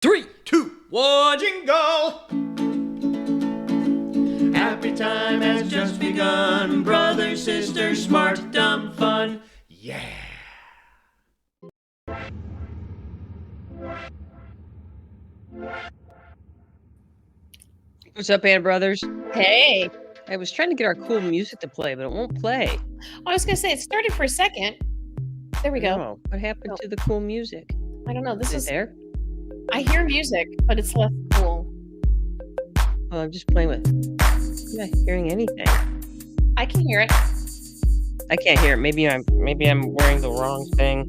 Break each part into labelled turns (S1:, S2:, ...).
S1: 3, 2, 1, jingle! Happy time has just begun. Brother, sister, smart, dumb, fun. Yeah!
S2: What's up, Ann Brothers?
S3: Hey.
S2: I was trying to get our cool music to play, but it won't play.
S3: I was going to say, it started for a second. There we go.
S2: No, what happened to the cool music?
S3: I don't know. This
S2: Is
S3: is
S2: it there?
S3: I hear music, but it's less cool.
S2: Well, I'm just playing with. I'm not hearing anything.
S3: I can hear it.
S2: I can't hear it. Maybe I'm wearing the wrong thing.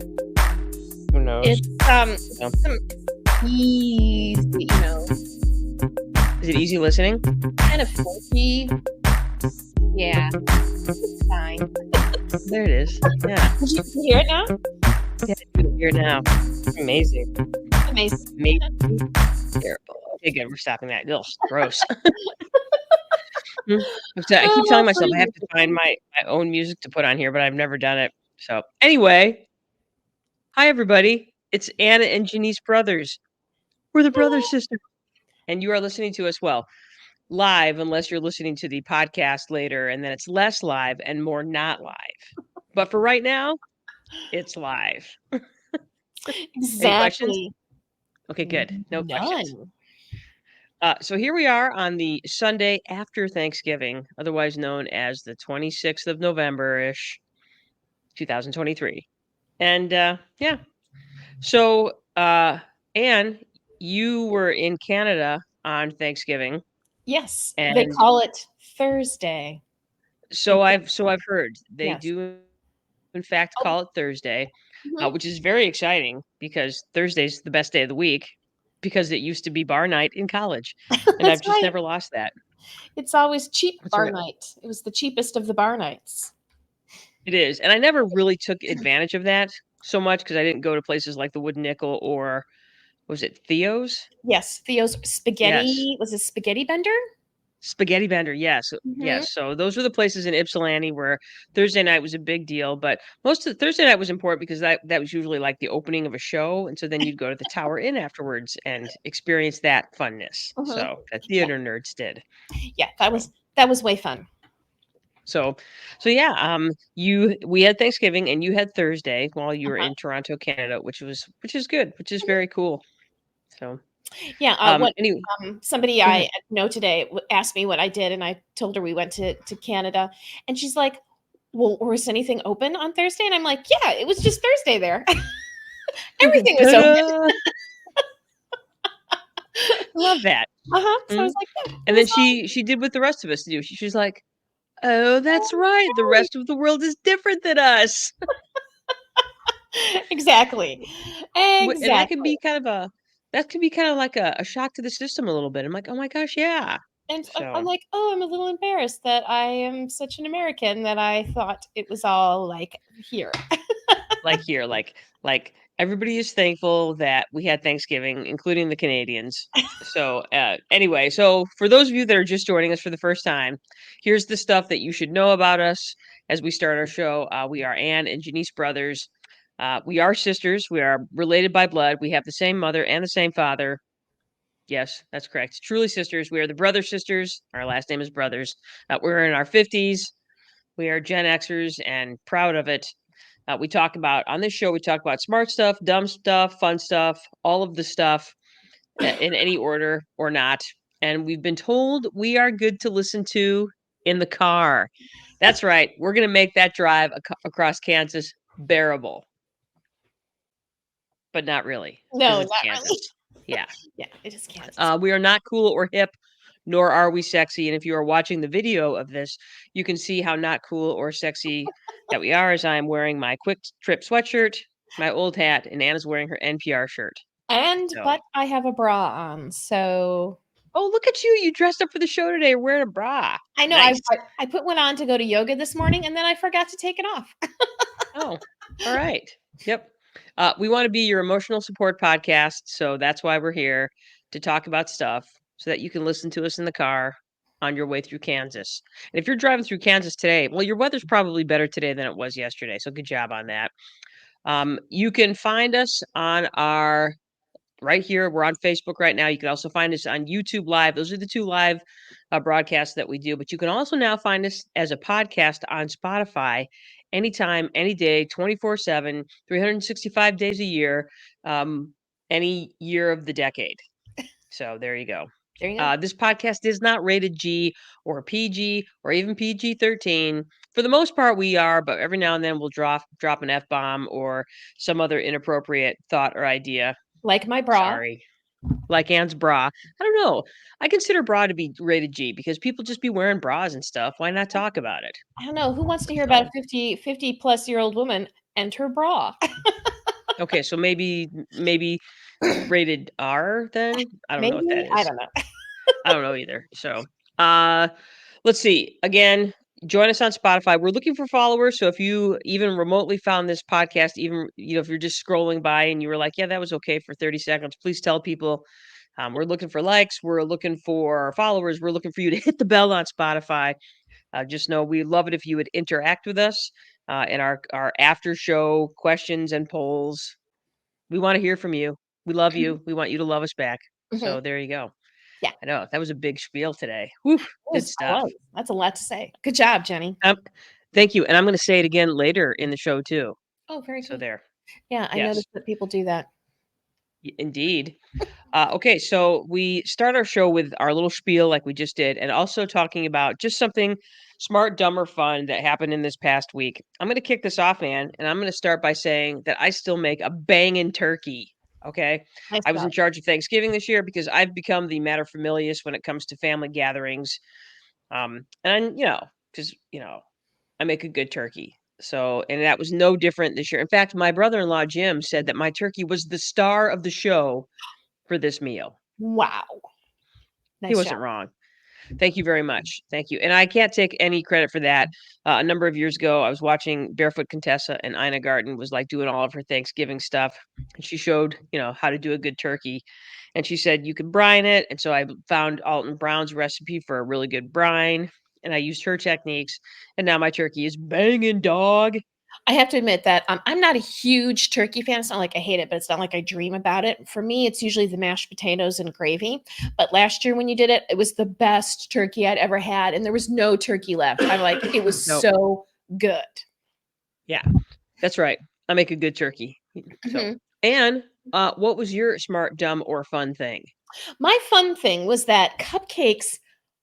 S2: Who knows?
S3: It's
S2: No.
S3: some easy,
S2: Is it easy listening?
S3: kind of folky. Yeah, it's fine.
S2: There it is. Yeah.
S3: Did you hear it now?
S2: Yeah, I can hear it now. Amazing.
S3: Amazing.
S2: Maybe terrible. Okay, good. We're stopping that. Ugh, gross. I keep telling myself I have to find my own music to put on here, but I've never done it. So anyway, hi everybody. It's Anna and Janice Brothers. We're the brother sister, and you are listening to us live, unless you're listening to the podcast later, and then it's less live and more not live. But for right now, it's live.
S3: Exactly.
S2: Any questions? Okay, good. No questions. So here we are on the Sunday after Thanksgiving, otherwise known as the 26th of November-ish, 2023. And yeah. So Anne, you were in Canada on Thanksgiving.
S3: Yes,
S2: and
S3: they call it Thursday.
S2: So I've heard they
S3: Yes.
S2: do, in fact, call it Thursday,
S3: Mhm.
S2: which is very exciting because Thursday's the best day of the week because it used to be bar night in college, and I've
S3: That's
S2: just
S3: right.
S2: never lost that.
S3: It's always cheap
S2: That's
S3: bar
S2: right.
S3: night. It was the cheapest of the bar nights.
S2: It is, and I never really took advantage of that so much because I didn't go to places like the Wooden Nickel or was it Theo's?
S3: Yes, Theo's Spaghetti. Was it Spaghetti Bender?
S2: Spaghetti Bender, yes.
S3: Mhm.
S2: Yes. So those were the places in Ypsilanti where Thursday night was a big deal, but most of Thursday night was important because that was usually like the opening of a show, and so then you'd go to the Tower Inn afterwards and experience that funness.
S3: Mhm.
S2: So that theater nerds did.
S3: Yeah, that was way fun.
S2: So yeah, we had Thanksgiving and you had Thursday while you were in Toronto, Canada, which is good, which is very cool. So
S3: yeah,
S2: anyway,
S3: somebody I know today asked me what I did, and I told her we went to Canada, and she's like, "Well, was anything open on Thursday?" And I'm like, "Yeah, it was just Thursday there. Everything was open."
S2: I love that.
S3: So I was like, "Yeah."
S2: And then she did what the rest of us do. She's like, "Oh, that's right. The rest of the world is different than us."
S3: Exactly.
S2: And that can be kind of like a shock to the system a little bit. I'm like, "Oh my gosh, yeah."
S3: And I'm
S2: So
S3: like, "Oh, I'm a little embarrassed that I am such an American that I thought it was all like here."
S2: like everybody is thankful that we had Thanksgiving, including the Canadians. So anyway, so for those of you that are just joining us for the first time, here's the stuff that you should know about us as we start our show. We are Anne and Janice Brothers. We are sisters. We are related by blood. We have the same mother and the same father. Yes, that's correct. Truly sisters. We are the Brother Sisters. Our last name is Brothers. We're in our 50s. We are Gen Xers and proud of it. We talk about on this show. We talk about smart stuff, dumb stuff, fun stuff, all of the stuff in any order or not. And we've been told we are good to listen to in the car. That's right. We're going to make that drive across Kansas bearable, but not really.
S3: No,
S2: It's
S3: not
S2: Kansas.
S3: really.
S2: Yeah.
S3: Yeah, it is Kansas.
S2: We are not cool or hip, nor are we sexy. And if you are watching the video of this, you can see how not cool or sexy that we are, as I am wearing my Quick Trip sweatshirt, my old hat, and Anna's wearing her NPR shirt.
S3: But I have a bra on, so.
S2: Oh, look at you. You dressed up for the show today wearing a bra.
S3: I know.
S2: Nice.
S3: I put one on to go to yoga this morning, and then I forgot to take it off.
S2: Oh, all right. Yep. We want to be your emotional support podcast, so that's why we're here to talk about stuff so that you can listen to us in the car on your way through Kansas. And if you're driving through Kansas today, well, your weather's probably better today than it was yesterday, so good job on that. You can find us on our right here. We're on Facebook right now. You can also find us on YouTube Live. Those are the 2 live broadcasts that we do. But you can also now find us as a podcast on Spotify anytime, any day, 24/7, 365 days a year, any year of the decade. So there you go.
S3: There you go.
S2: This podcast is not rated G or PG or even PG-13. For the most part, we are, but every now and then we'll drop an F-bomb or some other inappropriate thought or idea.
S3: Like my bra.
S2: Sorry. Like Anne's bra. I don't know. I consider bra to be rated G because people just be wearing bras and stuff. Why not talk about it?
S3: I don't know. Who wants to hear about a 50 plus year old woman and her bra?
S2: Okay, so maybe rated R then? I don't know what that
S3: Maybe?
S2: is.
S3: I don't know.
S2: I don't know either. So, let's see. Again, join us on Spotify. We're looking for followers. So if you even remotely found this podcast, even if you're just scrolling by and you were like, yeah, that was okay for 30 seconds, please tell people. We're looking for likes. We're looking for followers. We're looking for you to hit the bell on Spotify. Just know we love it if you would interact with us in our after show questions and polls. We want to hear from you. We love you. We want you to love us back. So there you go.
S3: Yeah.
S2: I know. That was a big spiel today. Whew, good stuff.
S3: That's a lot to say. Good job, Jenny.
S2: Thank you. And I'm going to say it again later in the show, too.
S3: Oh, very
S2: So
S3: good.
S2: there.
S3: Yeah, I noticed that people do that.
S2: Indeed. Okay, so we start our show with our little spiel like we just did, and also talking about just something smart, dumb, or fun that happened in this past week. I'm going to kick this off, Ann, and I'm going to start by saying that I still make a banging turkey. Okay.
S3: Nice
S2: I was
S3: job.
S2: in charge of Thanksgiving this year because I've become the materfamilias when it comes to family gatherings. And because I make a good turkey. So, and that was no different this year. In fact, my brother-in-law Jim said that my turkey was the star of the show for this meal.
S3: Wow. Nice
S2: He wasn't
S3: job.
S2: wrong. Thank you very much. Thank you. And I can't take any credit for that. A number of years ago, I was watching Barefoot Contessa, and Ina Garten was like doing all of her Thanksgiving stuff. And she showed, how to do a good turkey. And she said you could brine it. And so I found Alton Brown's recipe for a really good brine. And I used her techniques. And now my turkey is banging, dog.
S3: I have to admit that I'm not a huge turkey fan. It's not like I hate it, but it's not like I dream about it. For me, it's usually the mashed potatoes and gravy. But last year when you did it, it was the best turkey I'd ever had, and there was no turkey left. I'm like, it was so good.
S2: Yeah, that's right. I make a good turkey. So, and what was your smart, dumb, or fun thing?
S3: My fun thing was that cupcakes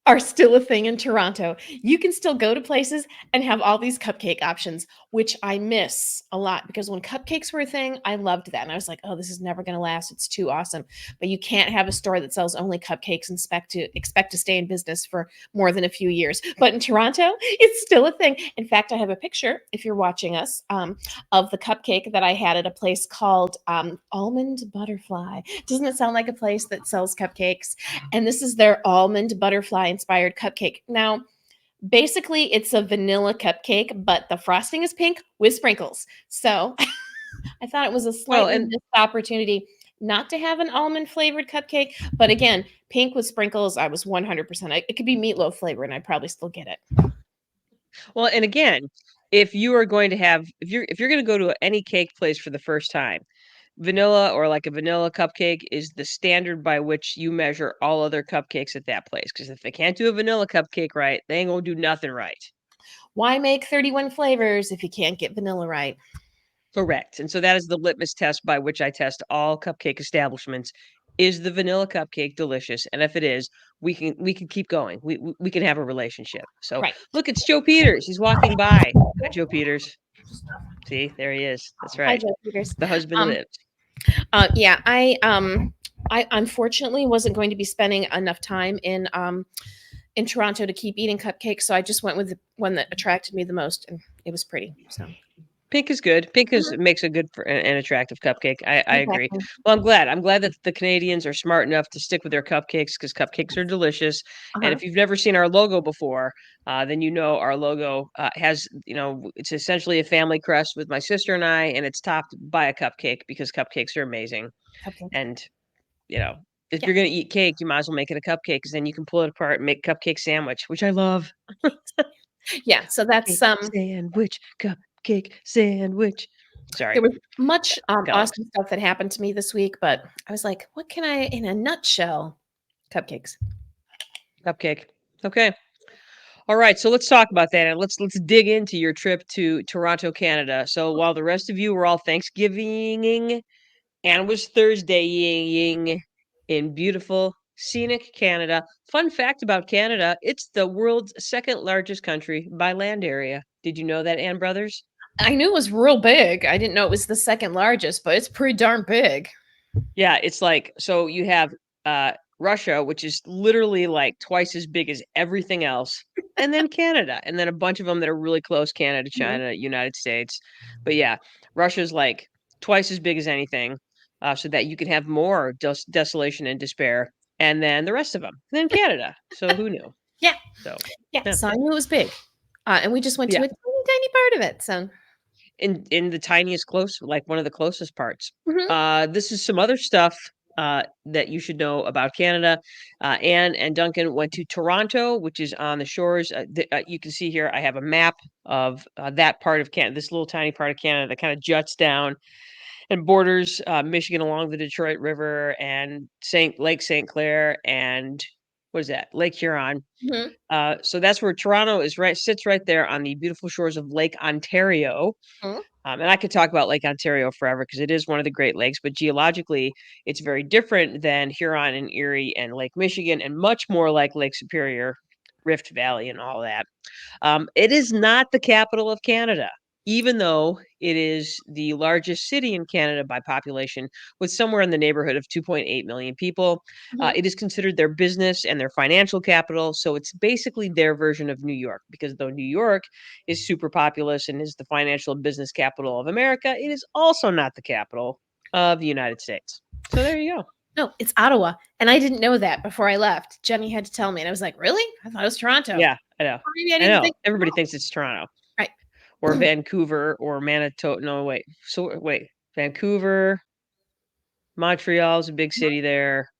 S3: are still a thing in Toronto. You can still go to places and have all these cupcake options, which I miss a lot because when cupcakes were a thing, I loved that. And I was like, oh, this is never going to last. It's too awesome. But you can't have a store that sells only cupcakes and expect to stay in business for more than a few years. But in Toronto, it's still a thing. In fact, I have a picture, if you're watching us, of the cupcake that I had at a place called Almond Butterfly. Doesn't it sound like a place that sells cupcakes? And this is their almond butterfly inspired cupcake. Now, basically, it's a vanilla cupcake, but the frosting is pink with sprinkles. So I thought it was a slightly missed opportunity not to have an almond flavored cupcake. But again, pink with sprinkles, I was 100%. It could be meatloaf flavor, and I'd probably still get it.
S2: Well, and again, if you're going to go to any cake place for the first time, vanilla or like a vanilla cupcake is the standard by which you measure all other cupcakes at that place. Because if they can't do a vanilla cupcake right, they ain't gonna do nothing right.
S3: Why make 31 flavors if you can't get vanilla right?
S2: Correct. And so that is the litmus test by which I test all cupcake establishments. Is the vanilla cupcake delicious? And if it is, we can keep going. We can have a relationship. So Look, it's Joe Peters. He's walking by. Hi, Joe Peters. See, there he is. That's right.
S3: Hi, Joe Peters.
S2: The husband lives.
S3: Yeah, I unfortunately wasn't going to be spending enough time in Toronto to keep eating cupcakes, so I just went with the one that attracted me the most, and it was pretty. So
S2: pink is good. Pink makes a good and attractive cupcake. I agree. Well, I'm glad that the Canadians are smart enough to stick with their cupcakes because cupcakes are delicious. And if you've never seen our logo before, then our logo has, it's essentially a family crest with my sister and I, and it's topped by a cupcake because cupcakes are amazing. And, if you're going to eat cake, you might as well make it a cupcake because then you can pull it apart and make cupcake sandwich, which I love.
S3: Yeah, so that's
S2: sandwich, cupcake sandwich. Sorry.
S3: There was much
S2: Alex.
S3: awesome stuff that happened to me this week, but I was like, what can I, in a nutshell, cupcakes.
S2: Cupcake. Okay. All right, so let's talk about that, and let's dig into your trip to Toronto, Canada. So while the rest of you were all Thanksgiving and was Thursdaying in beautiful scenic Canada. Fun fact about Canada, it's the world's second largest country by land area. Did you know that, Ann Brothers?
S3: I knew it was real big. I didn't know it was the second largest, but it's pretty darn big.
S2: Yeah, it's like so you have Russia, which is literally like twice as big as everything else, and then Canada, and then a bunch of them that are really close, Canada,
S3: Mhm.
S2: China, United States. But yeah, Russia's like twice as big as anything, so that you can have more desolation and despair, and then the rest of them, then Canada. So who knew?
S3: Yeah.
S2: So
S3: Yeah.
S2: yeah,
S3: So I knew it was big. And we just went to
S2: yeah,
S3: a tiny, tiny part of it. So
S2: in the tiniest close, like one of the closest parts.
S3: mhm.
S2: This is some other stuff that you should know about Canada. Anne and Duncan went to Toronto, which is on the shores. You can see here I have a map of that part of Canada, this little tiny part of Canada that kind of juts down and borders Michigan along the Detroit River and Lake St. Clair and what is that? Lake Huron.
S3: Mhm.
S2: So that's where Toronto sits right there on the beautiful shores of Lake Ontario.
S3: Mhm.
S2: And I could talk about Lake Ontario forever because it is one of the Great Lakes, but geologically, it's very different than Huron and Erie and Lake Michigan, and much more like Lake Superior, Rift Valley, and all that. It is not the capital of Canada, even though it is the largest city in Canada by population, with somewhere in the neighborhood of 2.8 million people.
S3: Mhm.
S2: It is considered their business and their financial capital. So it's basically their version of New York, because though New York is super populous and is the financial and business capital of America, it is also not the capital of the United States. So there you go.
S3: No, it's Ottawa. And I didn't know that before I left. Jenny had to tell me. And I was like, really? I thought it was Toronto.
S2: Yeah, I know.
S3: Or maybe I
S2: I
S3: didn't
S2: know.
S3: think.
S2: Everybody
S3: Oh,
S2: thinks it's Toronto.
S3: right.
S2: Or Vancouver or Manitoba. No, wait. So wait, Vancouver, Montreal's a big city there.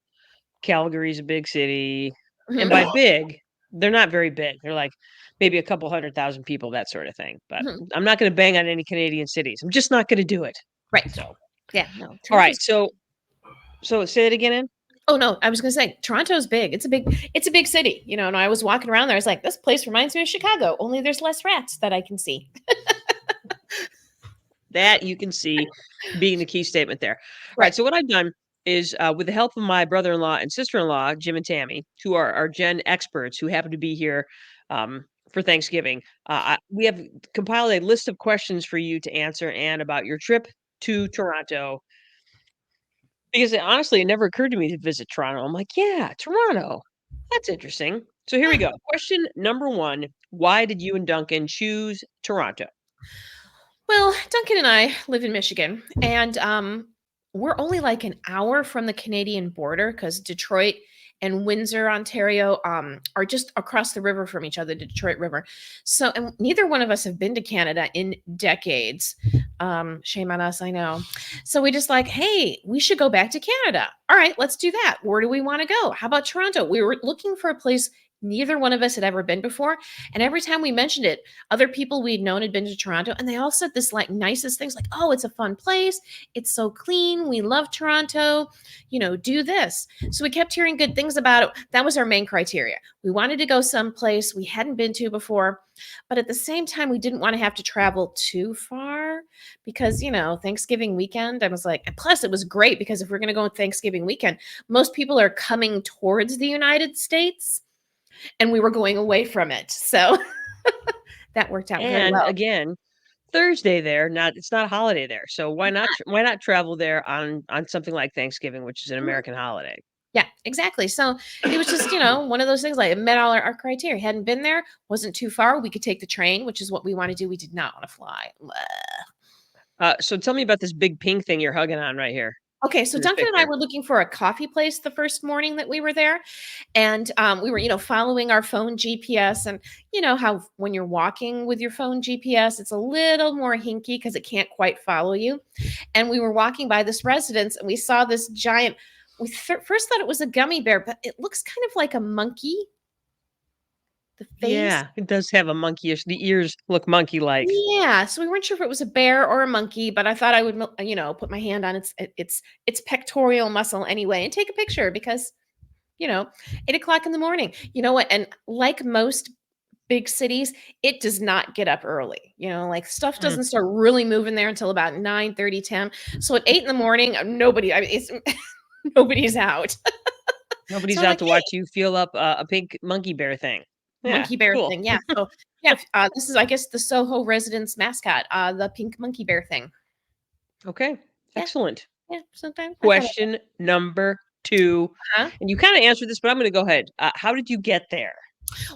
S2: Calgary's a big city. And by
S3: Mhm.
S2: big, they're not very big. They're like maybe a couple 100,000 people, that sort of thing. But
S3: Mhm.
S2: I'm not going to bang on any Canadian cities. I'm just not going to do it.
S3: Right.
S2: So,
S3: Yeah. No.
S2: all right.
S3: Toronto's.
S2: So say it again, Ann.
S3: Oh no, I was gonna say Toronto's big. It's a big city, you know. And I was walking around there. I was like, this place reminds me of Chicago. Only there's less rats that I can see.
S2: That you can see being the key statement there. All
S3: Right.
S2: right. So what I've done is, with the help of my brother-in-law and sister-in-law, Jim and Tammy, who are our Gen experts who happen to be here for Thanksgiving, we have compiled a list of questions for you to answer and about your trip to Toronto. Because honestly, it never occurred to me to visit Toronto. I'm like, yeah, Toronto. That's interesting. So here we go. Question number one. Why did you and Duncan choose Toronto?
S3: Well, Duncan and I live in Michigan, and we're only like an hour from the Canadian border because Detroit and Windsor, Ontario, are just across the river from each other, the Detroit River. So, and neither one of us have been to Canada in decades. Shame on us, I know. So we just like, hey, we should go back to Canada. All right, let's do that. Where do we want to go? How about Toronto? We were looking for a place neither one of us had ever been before, and every time we mentioned it, other people we'd known had been to Toronto, and they all said this like nicest things, like, "Oh, it's a fun place. It's so clean. We love Toronto. You know, do this." So we kept hearing good things about it. That was our main criteria. We wanted to go someplace we hadn't been to before, but at the same time, we didn't want to have to travel too far because, you know, Thanksgiving weekend, I was like, and plus it was great because if we're going to go on Thanksgiving weekend, most people are coming towards the United States and we were going away from it. So that worked out very
S2: And
S3: well.
S2: again, Thursday there, not it's not a holiday there. So why not travel there on something like Thanksgiving, which is an
S3: Mhm.
S2: American holiday?
S3: Yeah, exactly. So it was just, you know, one of those things like it met all our criteria. Hadn't been there, wasn't too far. We could take the train, which is what we want to do. We did not want to fly. Blah.
S2: So tell me about this big pink thing you're hugging on right here
S3: Okay, so
S2: in this
S3: Duncan and I
S2: picture.
S3: were looking for a coffee place the first morning that we were there. And we were, you know, following our phone GPS. And you know how when you're walking with your phone GPS, it's a little more hinky because it can't quite follow you. And we were walking by this residence and we saw this giant, we first thought it was a gummy bear, but it looks kind of like a monkey. the face.
S2: Yeah, it does have a monkeyish. The ears look monkey-like.
S3: Yeah, so we weren't sure if it was a bear or a monkey, but I thought I would, put my hand on its pectoral muscle anyway and take a picture because, you know, 8 o'clock in the morning. You know what? And like most big cities, it does not get up early. Like stuff
S2: Mm.
S3: doesn't start really moving there until about 9:30, 10. So at 8 in the morning, nobody, I mean, it's nobody's out. So
S2: Nobody's
S3: I'm
S2: out
S3: like,
S2: to watch you feel up a pink monkey bear thing. Yeah,
S3: monkey bear
S2: cool.
S3: thing. Yeah. So yeah, this is, I guess, the Soho residence mascot, the pink monkey bear thing.
S2: Okay,
S3: Yeah.
S2: excellent.
S3: Yeah. Sometimes I thought,
S2: Question number 2,
S3: huh?
S2: and you kinda answered this, but I'm gonna go ahead. How did you get there?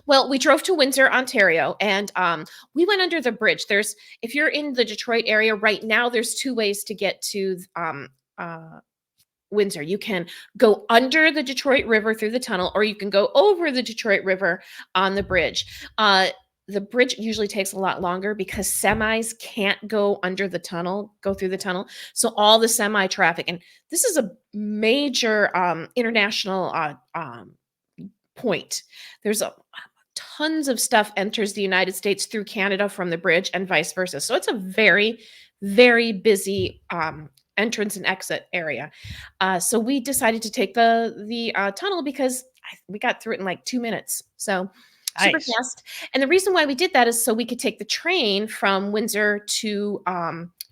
S3: Well, we drove to Windsor, Ontario, and we went under the bridge. If you're in the Detroit area right now, there's two ways to get to Windsor. You can go under the Detroit River through the tunnel, or you can go over the Detroit River on the bridge. The bridge usually takes a lot longer because semis can't go go through the tunnel. So all the semi traffic, and this is a major international point. There's tons of stuff enters the United States through Canada from the bridge and vice versa. So it's a very, very busy entrance and exit area. So we decided to take the tunnel because we got through it in like 2 minutes. So super
S2: Nice.
S3: fast. And the reason why we did that is so we could take the train from Windsor to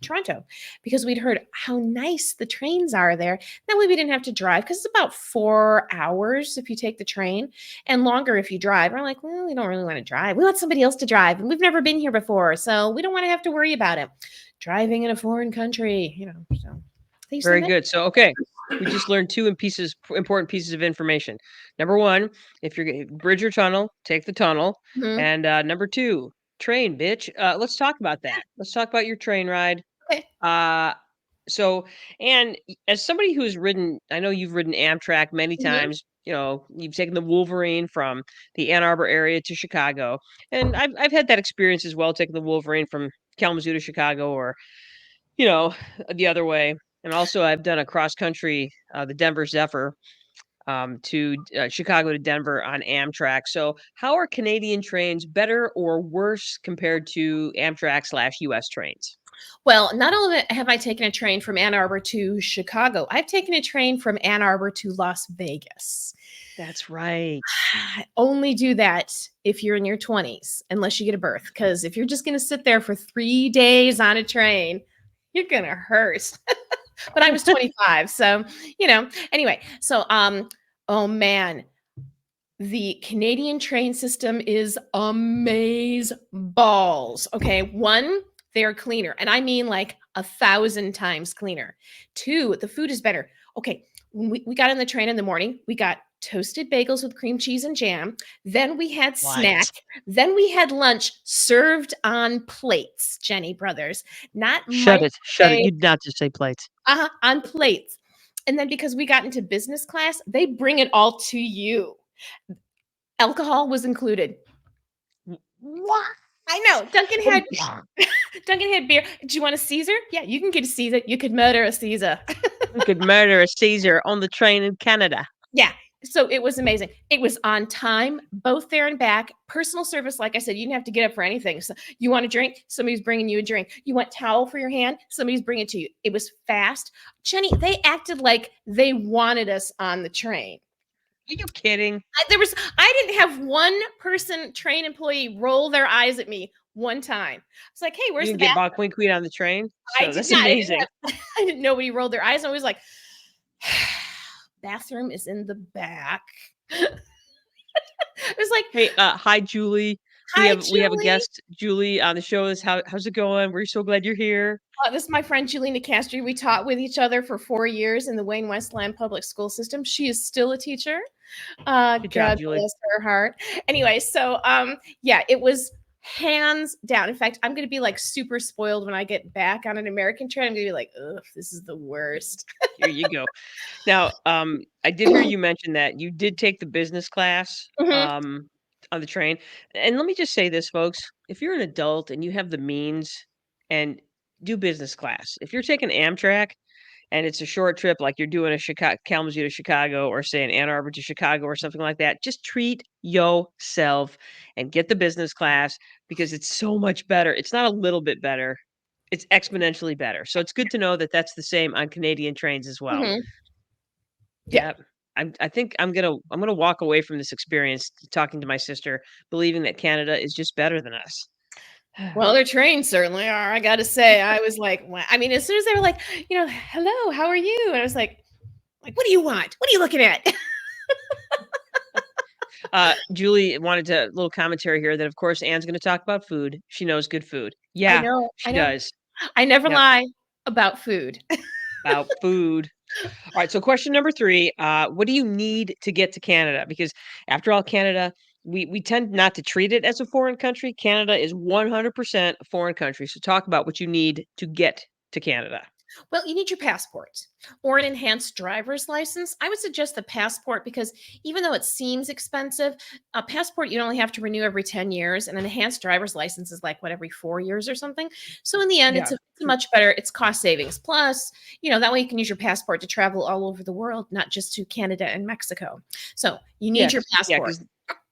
S3: Toronto because we'd heard how nice the trains are there. That way we didn't have to drive because it's about 4 hours if you take the train and longer if you drive. We're like, well, we don't really want to drive. We want somebody else to drive. And we've never been here before. So we don't want to have to worry about it. Driving in a foreign country, so they used to
S2: Very
S3: make-
S2: good. So, okay, we just learned 2 important pieces of information. Number 1, if you're gonna bridge or tunnel, take the tunnel.
S3: Mhm.
S2: And, number 2, train, bitch. Let's talk about that. Let's talk about your train ride.
S3: Okay.
S2: Uh, so and as somebody who's ridden, I know you've ridden Amtrak many
S3: Mhm.
S2: times, you've taken the Wolverine from the Ann Arbor area to Chicago, and I've had that experience as well, taking the Wolverine from Kalamazoo to Chicago or, you know, the other way. And also I've done a cross country, the Denver Zephyr, to Chicago to Denver on Amtrak. So how are Canadian trains better or worse compared to Amtrak/US trains?
S3: Well, not only have I taken a train from Ann Arbor to Chicago, I've taken a train from Ann Arbor to Las Vegas.
S2: That's right.
S3: Only do that if you're in your 20s, unless you get a berth. Because if you're just going to sit there for 3 days on a train, you're going to hurt. But I was 25. So, anyway. So, oh man, the Canadian train system is amaze balls. Okay. One, they're cleaner. And I mean like 1,000 times cleaner. Two, the food is better. Okay. When we got on the train in the morning, we got toasted bagels with cream cheese and jam. Then we had snack. Then we had lunch served on plates, Jenny Brothers. Not
S2: Shut it. Shut it.
S3: microwave,
S2: You did not just say plates.
S3: on plates. And then because we got into business class, they bring it all to you. Alcohol was included.
S2: What?
S3: I know. Duncan had beer. Do you want a Caesar? Yeah, you can get a Caesar. You could murder a Caesar.
S2: You could murder a Caesar on the train in Canada.
S3: Yeah. So it was amazing. It was on time, both there and back. Personal service, like I said, you didn't have to get up for anything. So you want a drink? Somebody's bringing you a drink. You want towel for your hand? Somebody's bringing it to you. It was fast. Jenny, they acted like they wanted us on the train.
S2: Are you kidding?
S3: I didn't have one person, train employee, roll their eyes at me one time. I was like, hey,
S2: You
S3: where's the
S2: didn't get
S3: bathroom?
S2: buckwheat on the train?
S3: I
S2: So
S3: did
S2: that's
S3: not.
S2: amazing.
S3: I didn't know nobody rolled their eyes. I was like, bathroom is in the back. It was like,
S2: Hey, hi, Julie.
S3: hi,
S2: We have a
S3: Julie.
S2: guest, Julie, on the show. How's it going? We're so glad you're here.
S3: This is my friend Julina Castro. We taught with each other for 4 years in the Wayne Westland public school system. She is still a teacher.
S2: Good job,
S3: God
S2: Julie.
S3: bless her heart. Anyway, so yeah, it was hands down. In fact, I'm gonna be like super spoiled when I get back on an American train. I'm gonna be like, ugh, this is the worst.
S2: Here you go. Now, I did hear you mention that you did take the business class,
S3: Mhm.
S2: on the train. And let me just say this, folks. If you're an adult and you have the means and do business class, if you're taking Amtrak, and it's a short trip, like you're doing a Kalamazoo to Chicago, or say an Ann Arbor to Chicago or something like that, just treat yourself and get the business class because it's so much better. It's not a little bit better. It's exponentially better. So it's good to know that that's the same on Canadian trains as well.
S3: Mhm. Yeah.
S2: Yeah. I think I'm gonna walk away from this experience talking to my sister, believing that Canada is just better than us.
S3: Well, their trains certainly are. I got to say, I was like, wow. I mean, as soon as they were like, hello, how are you? And I was like, what do you want? What are you looking at?
S2: Julie wanted to little commentary here that of course Anne's going to talk about food. She knows good food.
S3: I
S2: Yeah,
S3: know.
S2: she does.
S3: I never
S2: Yep,
S3: lie about food.
S2: about food. All right, so question number 3, what do you need to get to Canada? Because after all, Canada, we tend not to treat it as a foreign country. Canada is 100% a foreign country. So talk about what you need to get to Canada.
S3: Well, you need your passport or an enhanced driver's license. I would suggest the passport because even though it seems expensive, a passport you only have to renew every 10 years, and an enhanced driver's license is like what, every 4 years or something. So in the end,
S2: Yeah.
S3: it's a much better, it's cost savings. Plus, that way you can use your passport to travel all over the world, not just to Canada and Mexico. So you need your passport.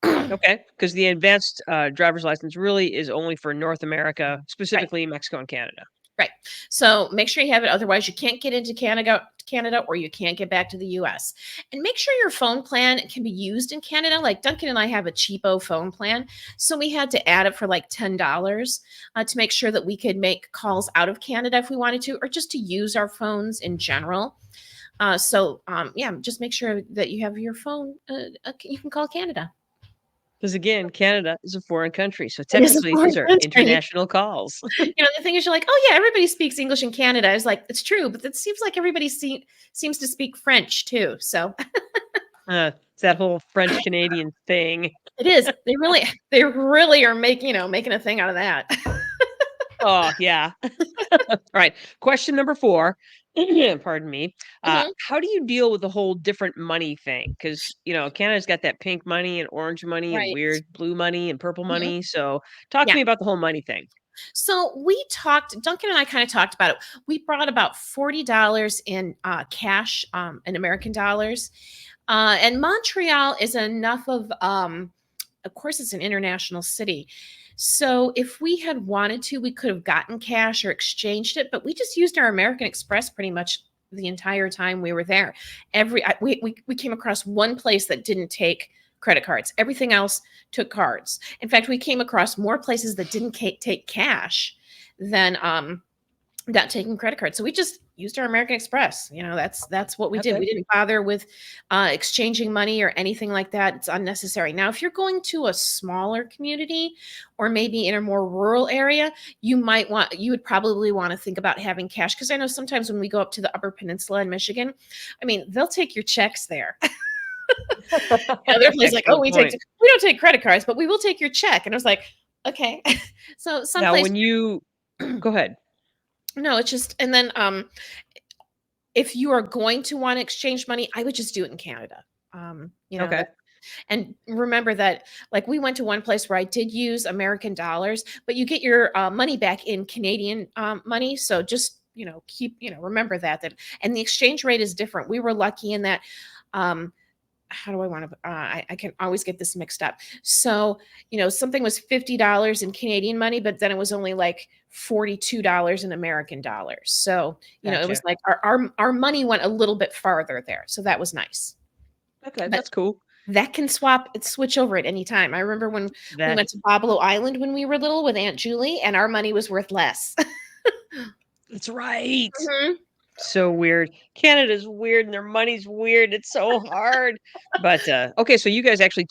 S2: Okay, because the advanced driver's license really is only for North America, specifically Mexico and Canada.
S3: Right. So make sure you have it. Otherwise, you can't get into Canada, or you can't get back to the US. And make sure your phone plan can be used in Canada. Like Duncan and I have a cheapo phone plan. So we had to add it for like $10 to make sure that we could make calls out of Canada if we wanted to, or just to use our phones in general. Just make sure that you have your phone. You can call Canada.
S2: Because again, Canada is a foreign country. So
S3: It is a
S2: technically,
S3: foreign
S2: these are
S3: country.
S2: international calls.
S3: The thing is, you're like, oh yeah, everybody speaks English in Canada. I was like, it's true, but it seems like everybody seems to speak French too. So
S2: It's that whole French Canadian thing.
S3: it is. They really are making a thing out of that.
S2: Oh, yeah. All right. Question number 4. Pardon me.
S3: Mhm.
S2: How do you deal with the whole different money thing? Because, Canada's got that pink money and orange money and
S3: Right.
S2: weird blue money and purple
S3: Mhm.
S2: money. So talk to
S3: Yeah.
S2: me about the whole money thing.
S3: So Duncan and I kind of talked about it. We brought about $40 in cash, in American dollars. And Montreal is enough of course, it's an international city. So if we had wanted to, we could have gotten cash or exchanged it, but we just used our American Express pretty much the entire time we were there. We came across one place that didn't take credit cards. Everything else took cards. In fact, we came across more places that didn't take cash than not taking credit cards. So we just used our American Express. That's what we did.
S2: Okay.
S3: We didn't bother with exchanging money or anything like that. It's unnecessary. Now, if you're going to a smaller community or maybe in a more rural area, you would probably want to think about having cash. Because I know sometimes when we go up to the Upper Peninsula in Michigan, I mean, they'll take your checks there. They're like, oh, we don't take credit cards, but we will take your check. And I was like, okay. So
S2: Now,
S3: someplace.
S2: when you go ahead.
S3: No, it's just, and then if you are going to want to exchange money, I would just do it in Canada.
S2: Okay.
S3: And remember that, like, we went to one place where I did use American dollars, but you get your money back in Canadian money. So just, remember that, and the exchange rate is different. We were lucky in that, how do I want to, I can always get this mixed up. So, something was $50 in Canadian money, but then it was only like $42 in American dollars. So, it was like our money went a little bit farther there. So that was nice.
S2: Okay, that's cool.
S3: That can switch over at any time. I remember when we went to Babalo Island when we were little with Aunt Julie, and our money was worth less.
S2: That's right.
S3: Mhm.
S2: So weird. Canada's weird and their money's weird. It's so hard. But okay, so you guys actually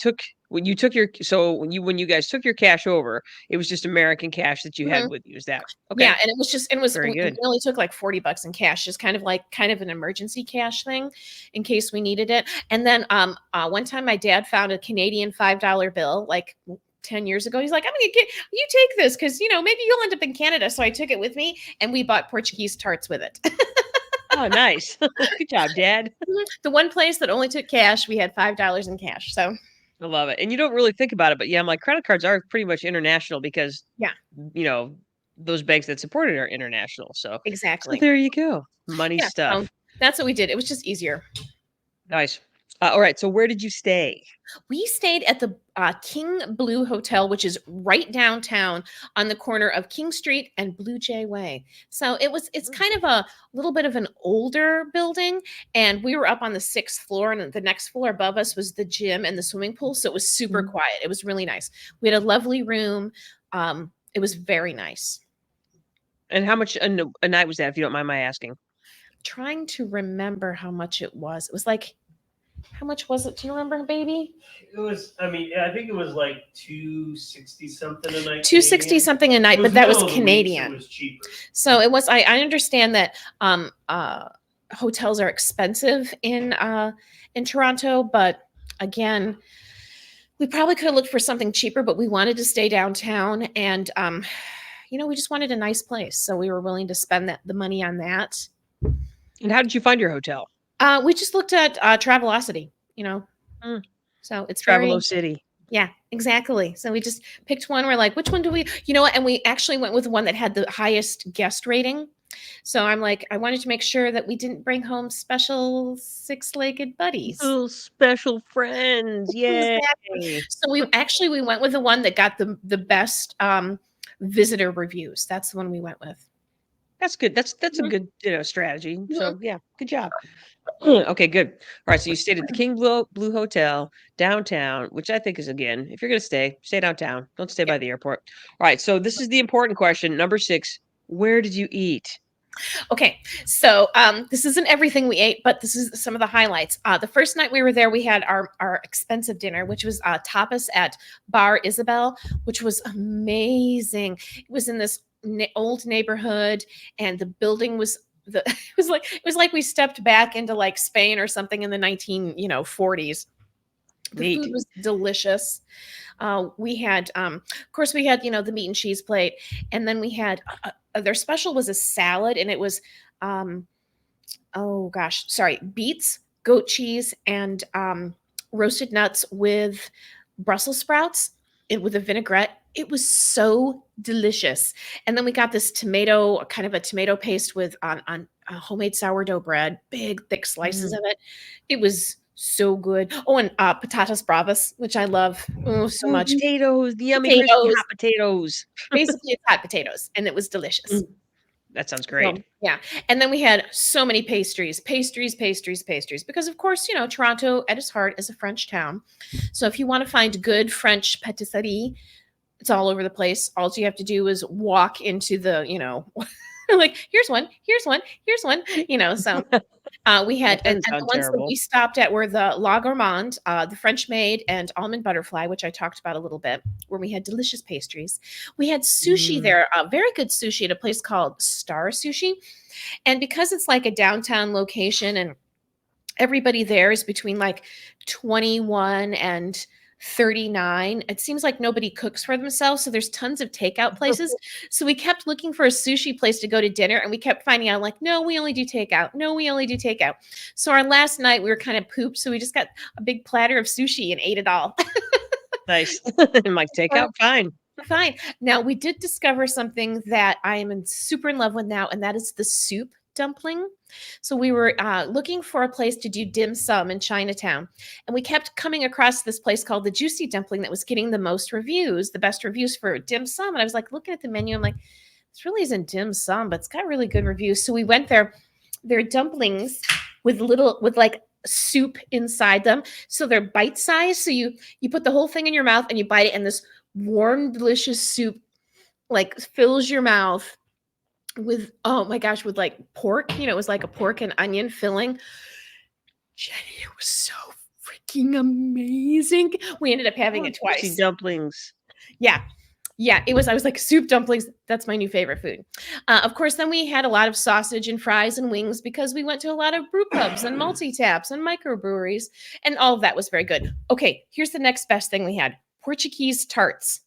S2: when you guys took your cash over, it was just American cash that you had with you. Is that okay?
S3: Yeah, and it was
S2: very good.
S3: We only took like $40 in cash, just kind of an emergency cash thing in case we needed it. And then one time my dad found a Canadian $5 bill like 10 years ago. He's like, you take this because maybe you'll end up in Canada. So I took it with me and we bought Portuguese tarts with it.
S2: Oh, nice. Good job, Dad.
S3: The one place that only took cash, we had $5 in cash. So
S2: I love it. And you don't really think about it, but yeah, I'm like, credit cards are pretty much international because, those banks that supported our international. So
S3: Exactly.
S2: there you go. Money
S3: Yeah.
S2: stuff.
S3: So that's what we did. It was just easier.
S2: Nice. All right. So where did you stay?
S3: We stayed at the King Blue Hotel, which is right downtown on the corner of King Street and Blue Jay Way. So it's kind of a little bit of an older building, and we were up on the 6th floor, and the next floor above us was the gym and the swimming pool. So it was super
S2: Mhm.
S3: quiet. It was really nice. We had a lovely room. It was very nice.
S2: And how much a night was that, if you don't mind my asking?
S3: Trying to remember how much it was. It was like, how much was it? Do you remember, baby?
S1: It was. I mean, I think it was like 260 something a night.
S3: 260
S1: Canadian.
S3: something a
S1: It
S3: night, but that was
S1: middle of the week, so
S3: Canadian.
S1: it was cheaper.
S3: So it was. I understand that hotels are expensive in Toronto, but again, we probably could have looked for something cheaper, but we wanted to stay downtown, and we just wanted a nice place, so we were willing to spend the money on that.
S2: And how did you find your hotel?
S3: We just looked at Travelocity,
S2: Mm.
S3: so it's very.
S2: Travelocity.
S3: Yeah, exactly. So we just picked one. We're like, which one do we, what? And we actually went with one that had the highest guest rating. So I'm like, I wanted to make sure that we didn't bring home special 6-legged buddies.
S2: Little special friends. Yay.
S3: Exactly. So we went with the one that got the best visitor reviews. That's the one we went with.
S2: That's good. That's a
S3: Mhm.
S2: good strategy.
S3: Mhm.
S2: So yeah, good job. Okay, good. All right, so you stayed at the King Blue Hotel downtown, which I think is, again, if you're gonna stay downtown. Don't stay by the airport. All right, so this is the important question, number 6. Where did you eat?
S3: Okay, so this isn't everything we ate, but this is some of the highlights. The first night we were there, we had our expensive dinner, which was tapas at Bar Isabel, which was amazing. It was in this old neighborhood, and the building was it was like we stepped back into like Spain or something in the 1940s. The
S2: Neat.
S3: food was delicious. We had, of course, we had the meat and cheese plate, and then we had their special was a salad, and it was, oh gosh, sorry, beets, goat cheese, and roasted nuts with Brussels sprouts with a vinaigrette. It was so delicious. And then we got this kind of a tomato paste with on homemade sourdough bread, big thick slices of it. It was so good. Oh, and patatas bravas, which I love so much.
S2: Potatoes, the yummy crispy
S3: Potatoes.
S2: hot potatoes.
S3: Basically, it's hot potatoes, and it was delicious.
S2: That sounds great.
S3: So, yeah. And then we had so many pastries, because of course, Toronto at its heart is a French town. So if you want to find good French patisserie, it's all over the place. All you have to do is walk into the, like, here's one. So we had, and the ones that we stopped at were the La Gourmande, the French maid, and almond butterfly, which I talked about a little bit, where we had delicious pastries. We had sushi there, very good sushi at a place called Star Sushi. And because it's like a downtown location and everybody there is between like 21 and 39, it seems like nobody cooks for themselves, so there's tons of takeout places. So we kept looking for a sushi place to go to dinner, and we kept finding out like, no, we only do takeout. So our last night we were kind of pooped, so we just got a big platter of sushi and ate it all.
S2: Nice. I'm like, takeout, fine.
S3: Now we did discover something that I am super in love with now, and that is the soup dumpling. So we were looking for a place to do dim sum in Chinatown, and we kept coming across this place called the Juicy Dumpling that was getting the most reviews, the best reviews for dim sum. And I was like looking at the menu, I'm like, this really isn't dim sum, but it's got really good reviews. So we went there. They're dumplings with like soup inside them, so they're bite sized. So you put the whole thing in your mouth and you bite it, and this warm, delicious soup like fills your mouth with, oh my gosh, with like pork. It was like a pork and onion filling. Jenny, it was so freaking amazing. We ended up having it twice.
S2: Dumplings.
S3: Yeah, it was. I was like, soup dumplings. That's my new favorite food. Of course, then we had a lot of sausage and fries and wings because we went to a lot of brew pubs and multi-taps and microbreweries, and all of that was very good. Okay, here's the next best thing we had: Portuguese tarts.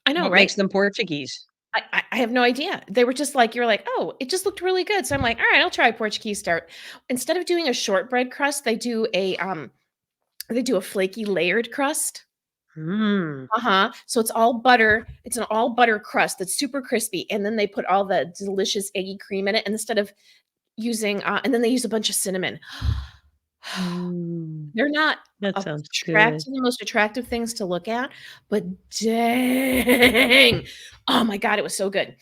S3: I know,
S2: What
S3: right?
S2: makes them Portuguese?
S3: I have no idea. They were just like, you're like, oh, it just looked really good. So I'm like, all right, I'll try a Portuguese tart. Instead of doing a shortbread crust, they do a flaky layered crust.
S2: Mm.
S3: So it's all butter. It's an all butter crust that's super crispy, and then they put all the delicious eggy cream in it. And instead of using, and then they use a bunch of cinnamon.
S2: Mm.
S3: They're not
S2: That sounds good.
S3: the most attractive things to look at, but dang, oh my god, it was so good.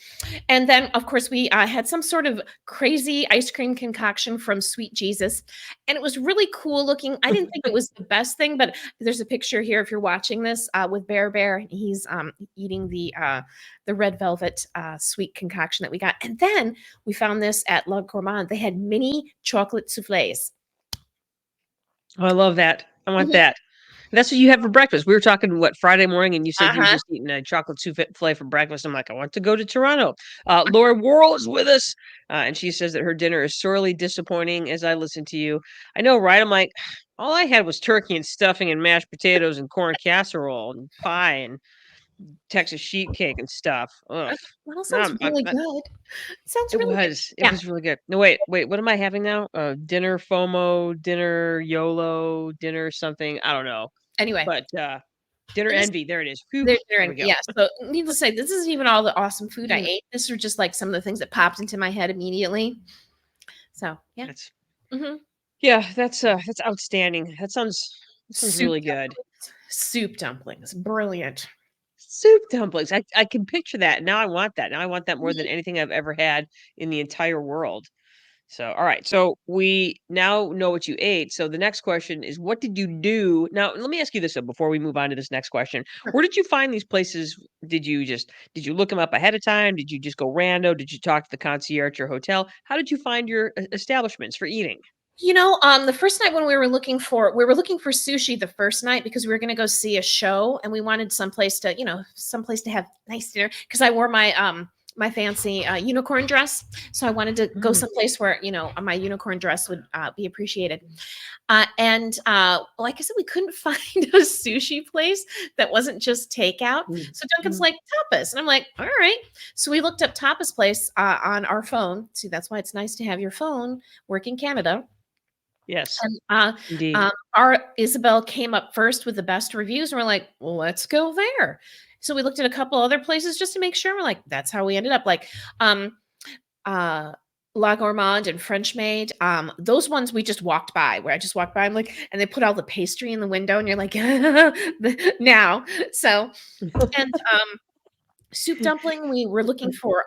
S3: And then, of course, we had some sort of crazy ice cream concoction from Sweet Jesus, and it was really cool looking. I didn't think it was the best thing, but there's a picture here if you're watching this with Bear Bear. He's eating the red velvet sweet concoction that we got. And then we found this at La Gourmand. They had mini chocolate soufflés.
S2: Oh, I love that. I want
S3: Mhm.
S2: that. That's what you have for breakfast. We were talking, what, Friday morning, and you said you were
S3: Uh-huh.
S2: just eating a chocolate souffle for breakfast. I'm like, I want to go to Toronto. Laura Worrell is with us, and she says that her dinner is sorely disappointing as I listen to you. I know, right? I'm like, all I had was turkey and stuffing and mashed potatoes and corn casserole and pie and Texas sheet cake and stuff. Ugh.
S3: Well, that
S2: Now
S3: sounds really
S2: I
S3: good. It sounds
S2: it
S3: really good.
S2: was. It
S3: Yeah.
S2: was really good. No, wait, what am I having now? Dinner FOMO, dinner YOLO, dinner something. I don't know.
S3: Anyway,
S2: But dinner
S3: and this
S2: envy. There it is. Whew,
S3: they're
S2: there
S3: in,
S2: we go.
S3: yeah. So needless to say, this isn't even all the awesome food I
S2: Mm,
S3: ate. This were just like some of the things that popped into my head immediately. So yeah.
S2: That's
S3: hmm
S2: yeah, that's outstanding. That sounds
S3: Soup
S2: really good.
S3: soup dumplings, brilliant.
S2: Soup dumplings. I can picture that. Now I want that. Now I want that more than
S3: Mhm.
S2: anything I've ever had in the entire world. So, all right. So we now know what you ate. So the next question is, what did you do? Now, let me ask you this though, before we move on to this next question. Where did you find these places? Did you look them up ahead of time? Did you just go rando? Did you talk to the concierge or hotel? How did you find your establishments for eating?
S3: The first night when we were looking for sushi the first night because we were going to go see a show and we wanted someplace to have nice dinner because I wore my fancy unicorn dress, so I wanted to go
S2: Mm,
S3: someplace where my unicorn dress would be appreciated. And like I said, we couldn't find a sushi place that wasn't just takeout.
S2: mm,
S3: So Duncan's
S2: mm.
S3: like tapas, and I'm like, all right. So we looked up tapas place on our phone. See, that's why it's nice to have your phone work in Canada.
S2: Yes,
S3: And
S2: indeed.
S3: our Isabel came up first with the best reviews, and we're like, well, let's go there. So we looked at a couple other places just to make sure. We're like, that's how we ended up. Like, uh, La Gourmand and French Maid. Those ones we just walked by, where I just walked by. I'm like, and they put all the pastry in the window, and you're like, now. So and soup dumpling. We were looking for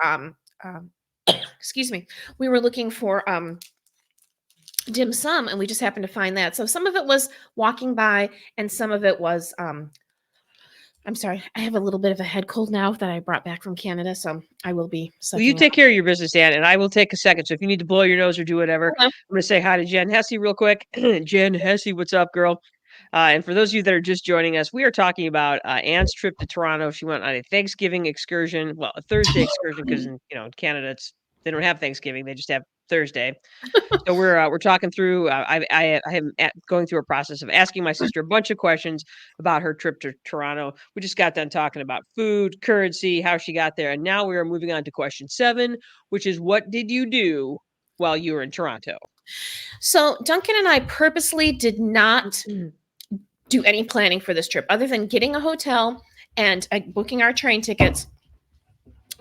S3: excuse me. We were looking for dim sum, and we just happened to find that. So some of it was walking by, and some of it was I'm sorry, I have a little bit of a head cold now that I brought back from Canada, so I will be
S2: Well, you
S3: sucking
S2: take care of your business, Dan, and I will take a second. So if you need to blow your nose or do whatever,
S3: up.
S2: I'm going to say hi to Jen Hesse real quick. Jen Hesse, what's up, girl? And for those of you that are just joining us, we are talking about Anne's trip to Toronto. She went on a Thanksgiving excursion, well, a Thursday excursion, because in Canada they don't have Thanksgiving; they just have Thursday. So we're talking through. I am going through a process of asking my sister a bunch of questions about her trip to Toronto. We just got done talking about food, currency, how she got there, and now we are moving on to question 7, which is what did you do while you were in Toronto?
S3: So Duncan and I purposely did not
S2: Mm.
S3: do any planning for this trip other than getting a hotel and booking our train tickets.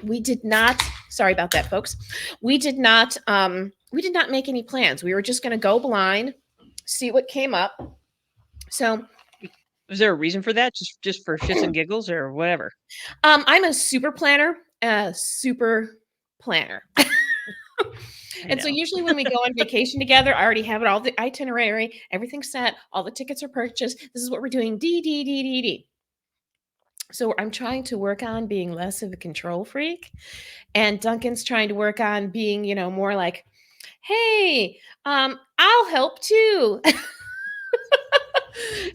S3: We did not, sorry about that, folks. We did not make any plans. We were just going to go blind, see what came up. So
S2: Was there a reason for that? Just for shits and giggles or whatever?
S3: I'm a super planner, super planner.
S2: I
S3: And so
S2: know.
S3: usually when we go on vacation together, I already have it all the itinerary, everything's set, all the tickets are purchased. This is what we're doing. D D D D D. So I'm trying to work on being less of a control freak, and Duncan's trying to work on being, more like, "Hey, I'll help too."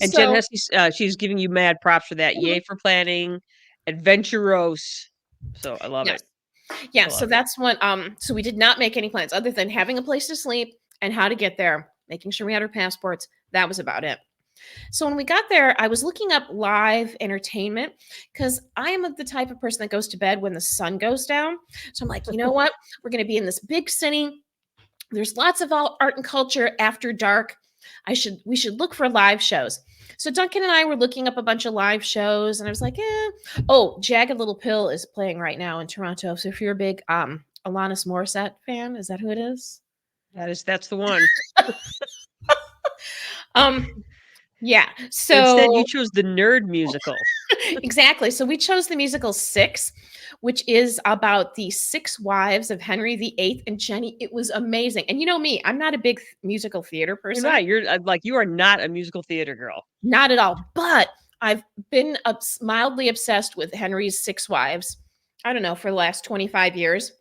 S2: And Jen
S3: So
S2: Hesse, she's giving you mad props for that.
S3: mhm,
S2: Yay for planning, adventurous. So I love it.
S3: yes. Yeah,
S2: I
S3: so
S2: love it.
S3: that's what so we did not make any plans other than having a place to sleep and how to get there, making sure we had our passports. That was about it. So when we got there, I was looking up live entertainment because I am the type of person that goes to bed when the sun goes down. So I'm like, you know what? We're going to be in this big city. There's lots of art and culture after dark. We should look for live shows. So Duncan and I were looking up a bunch of live shows, and I was like, Oh, Jagged Little Pill is playing right now in Toronto. So if you're a big Alanis Morissette fan, is that who it is?
S2: That's the one.
S3: Um, yeah.
S2: Instead, you
S3: So
S2: chose the Nerd musical.
S3: exactly. So we chose the musical Six, which is about the six wives of Henry VIII. And Jenny, it was amazing. And you know me, I'm not a big musical theater
S2: You're
S3: person.
S2: not. You're like you are not a musical theater girl.
S3: Not at all. But I've been mildly obsessed with Henry's six wives. I don't know, for the last 25 years.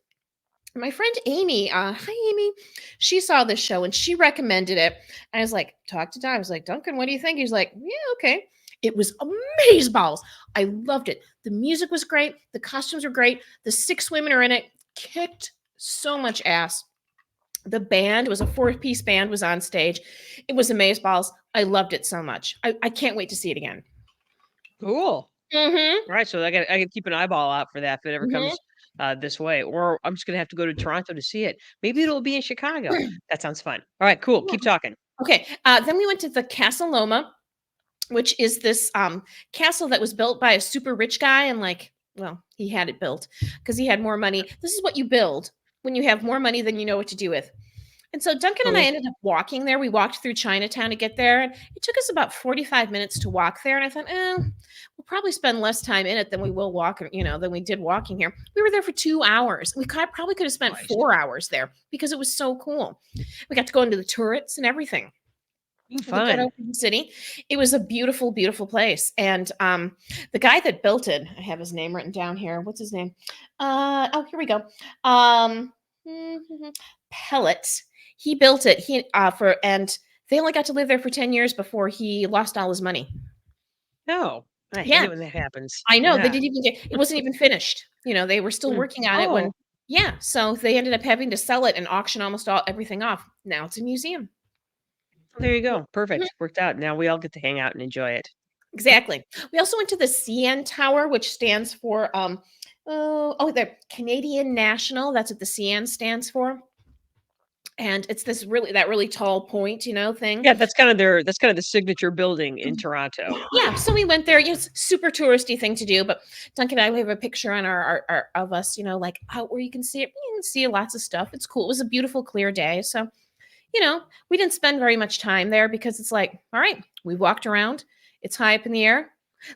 S3: My friend Amy, hi Amy, she saw this show and she recommended it. And I was like, talk to Don. I was like, Duncan, what do you think? He's like, yeah, okay. It was amazeballs. I loved it. The music was great. The costumes were great. The six women are in it. Kicked so much ass. The band was a four-piece band was on stage. It was amazeballs. I loved it so much. I can't wait to see it again.
S2: Cool.
S3: Mm-hmm.
S2: All right, so I got keep an eyeball out for that if it ever
S3: Mhm.
S2: comes this way, or I'm just gonna have to go to Toronto to see it. Maybe it'll be in Chicago. That sounds fun. All right, cool. Keep talking.
S3: Okay. Then we went to the Casa Loma, which is this castle that was built by a super rich guy. And like, well, he had it built because he had more money. This is what you build when you have more money than you know what to do with. And so Duncan and I
S2: Cool.
S3: ended up walking there. We walked through Chinatown to get there. And it took us about 45 minutes to walk there. And I thought, we'll probably spend less time in it than we will walk, than we did walking here. We were there for 2 hours. We probably could have spent
S2: Nice.
S3: 4 hours there because it was so cool. We got to go into the turrets and everything. We got
S2: Fun.
S3: over the city. It was a beautiful, beautiful place. And the guy that built it, I have his name written down here. What's his name? Here we go. Pellet. He built it. And they only got to live there for 10 years before he lost all his money.
S2: No, I hate
S3: Yeah.
S2: it when that happens.
S3: I know.
S2: Yeah.
S3: They didn't even it wasn't even finished. They were still working on it when
S2: Oh.
S3: yeah. So they ended up having to sell it and auction almost everything off. Now it's a museum.
S2: There you go. Perfect. Worked out. Now we all get to hang out and enjoy it.
S3: Exactly. We also went to the CN Tower, which stands for the Canadian National. That's what the CN stands for. And it's this really tall point, thing.
S2: Yeah, that's kind of the signature building in Toronto.
S3: Yeah, so we went there. It's super touristy thing to do, but Duncan and I, we have a picture on our of us, like out where you can see it. You can see lots of stuff. It's cool. It was a beautiful, clear day. So, we didn't spend very much time there because it's like, all right, we walked around. It's high up in the air.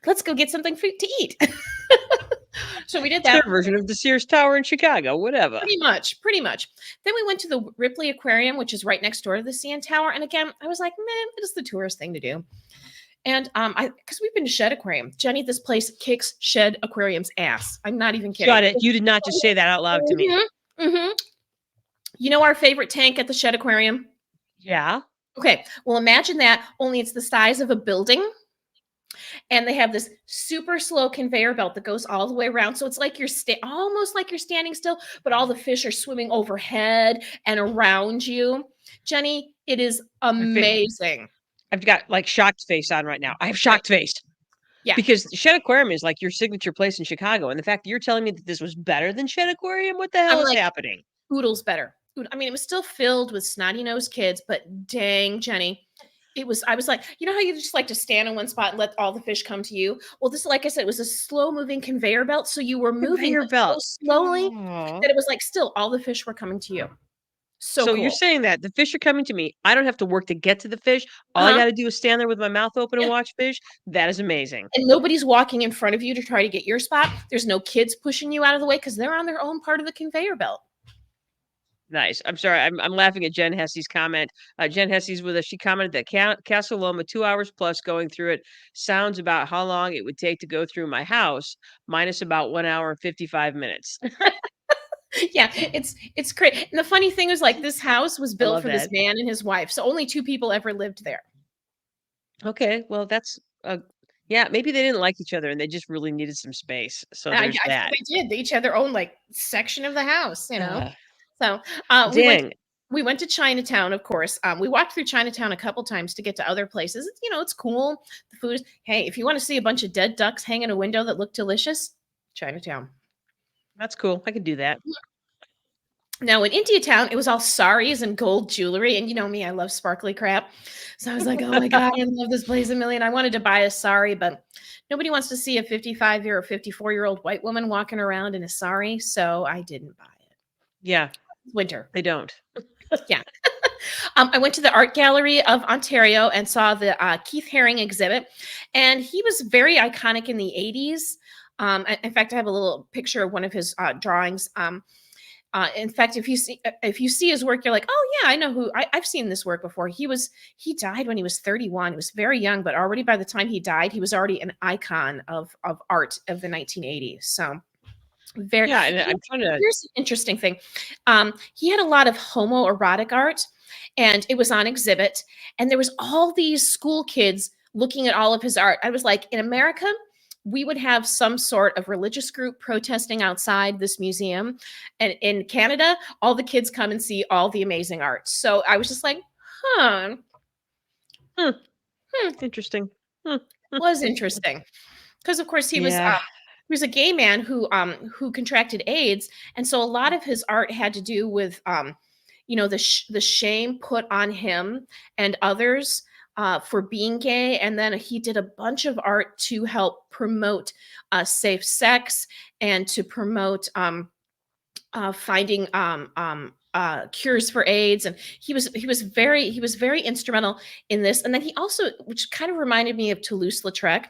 S3: Let's go get something to eat. So we did that.
S2: Their version of the Sears Tower in Chicago, whatever.
S3: Pretty much. Then we went to the Ripley Aquarium, which is right next door to the CN Tower. And again, I was like, man, it is the tourist thing to do. And because we've been to Shed Aquarium. Jenny, this place kicks Shed Aquarium's ass. I'm not even kidding.
S2: Got it. You did not just say that out loud to me.
S3: Mm-hmm. You know our favorite tank at the Shed Aquarium?
S2: Yeah.
S3: Okay. Well, imagine that, only it's the size of a building. And they have this super slow conveyor belt that goes all the way around. So it's like you're almost like you're standing still, but all the fish are swimming overhead and around you. Jenny, it is amazing.
S2: I've got like shocked face on right now. I have shocked face.
S3: Yeah.
S2: Because Shed Aquarium is like your signature place in Chicago. And the fact that you're telling me that this was better than Shed Aquarium, what the hell is happening?
S3: Oodle's better. I mean, it was still filled with snotty-nosed kids, but dang, Jenny. I was like, you know how you just like to stand in one spot and let all the fish come to you? Well, this, like I said, it was a slow-moving conveyor belt. So you were moving so slowly that it was like still all the fish were coming to you. So cool.
S2: You're saying that the fish are coming to me. I don't have to work to get to the fish. All I got to do is stand there with my mouth open and watch fish. That is amazing.
S3: And nobody's walking in front of you to try to get your spot. There's no kids pushing you out of the way because they're on their own part of the conveyor belt.
S2: Nice. I'm sorry. I'm laughing at Jen Hesse's comment. Jen Hesse's with us. She commented that Casa Loma, 2 hours plus going through it, sounds about how long it would take to go through my house, minus about 1 hour and 55 minutes.
S3: Yeah, it's great. And the funny thing is, like, this house was built for this man and his wife, so only 2 people ever lived there.
S2: Okay, well, that's yeah, maybe they didn't like each other and they just really needed some space. So there's that.
S3: They did. They each had their own like section of the house, So we went to Chinatown, of course. We walked through Chinatown a couple times to get to other places. It's cool. The food. Hey, if you want to see a bunch of dead ducks hang in a window that look delicious, Chinatown.
S2: That's cool. I could do that.
S3: Now in Indiatown, it was all saris and gold jewelry, and you know me, I love sparkly crap. So I was like, "Oh my god, I love this place a million." I wanted to buy a sari, but nobody wants to see a 55-year or 54-year-old white woman walking around in a sari, so I didn't buy it.
S2: Yeah,
S3: Winter.
S2: they don't.
S3: Yeah. I went to the Art Gallery of Ontario and saw the Keith Haring exhibit, and he was very iconic in the 80s. In fact, I have a little picture of one of his drawings. In fact, if you see his work, you're like, oh yeah, I know who. I've seen this work before. He died when he was 31. He was very young, but already by the time he died, he was already an icon of art of the 1980s. So very
S2: Yeah, and I'm trying to.
S3: Here's an interesting thing. He had a lot of homoerotic art, and it was on exhibit. And there was all these school kids looking at all of his art. I was like, in America, we would have some sort of religious group protesting outside this museum. And in Canada, all the kids come and see all the amazing art. So I was just like, huh.
S2: Interesting.
S3: It was interesting. Because of course he
S2: Yeah.
S3: was a gay man who contracted AIDS, and so a lot of his art had to do with the shame put on him and others for being gay, and then he did a bunch of art to help promote safe sex and to promote finding cures for AIDS, and he was very instrumental in this. And then he also, which kind of reminded me of Toulouse-Lautrec,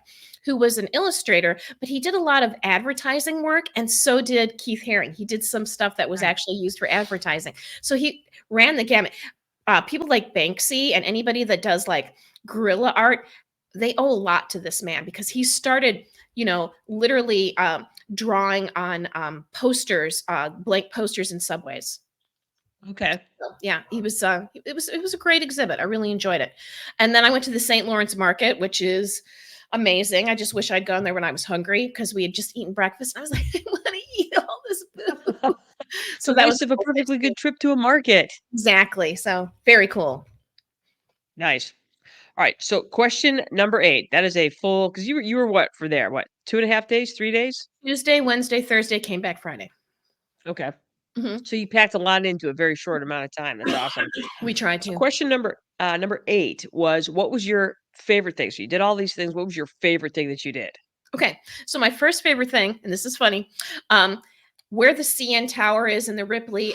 S3: who was an illustrator, but he did a lot of advertising work, and so did Keith Haring. He did some stuff that was
S2: Right.
S3: actually used for advertising. So he ran the gamut. People like Banksy and anybody that does like guerrilla art, they owe a lot to this man because he started, literally drawing on posters, blank posters in subways.
S2: Okay.
S3: So, yeah, it was a great exhibit. I really enjoyed it. And then I went to the St. Lawrence Market, which is amazing. I just wish I'd gone there when I was hungry because we had just eaten breakfast. And I was like, I want to eat all this food.
S2: So
S3: that
S2: nice
S3: was
S2: of a perfectly good trip to a market.
S3: exactly. So very cool.
S2: Nice. All right. So question number 8. That is a full because you were what for there? What 2.5 days? 3 days?
S3: Tuesday, Wednesday, Thursday, came back Friday.
S2: Okay.
S3: Mhm.
S2: So you packed a lot into a very short amount of time. That's awesome.
S3: We tried
S2: So
S3: to.
S2: question number 8 was what was your favorite thing? So you did all these things. What was your favorite thing that you did?
S3: Okay. So my first favorite thing, and this is funny, where the CN Tower is in the Ripley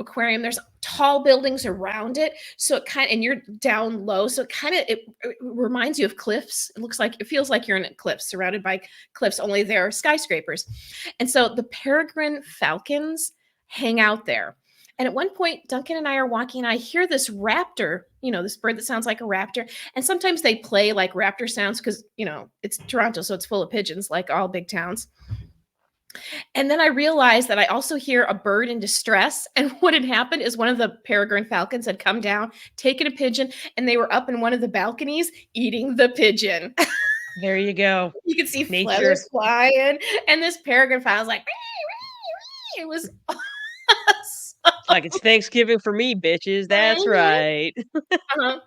S3: aquarium, there's tall buildings around it. So and you're down low. So it reminds you of cliffs. It feels like you're in a cliff, surrounded by cliffs, only there are skyscrapers. And so the peregrine falcons hang out there. And at one point, Duncan and I are walking, and I hear this raptor, this bird that sounds like a raptor. And sometimes they play like raptor sounds because, it's Toronto, so it's full of pigeons, like all big towns. And then I realized that I also hear a bird in distress. And what had happened is one of the peregrine falcons had come down, taken a pigeon, and they were up in one of the balconies eating the pigeon.
S2: There you go.
S3: You could see
S2: Nature.
S3: feathers flying, and this peregrine falcon was like, "Wee, wee." It was
S2: Like it's Thanksgiving for me, bitches. That's
S3: Mhm.
S2: right.
S3: Uh-huh.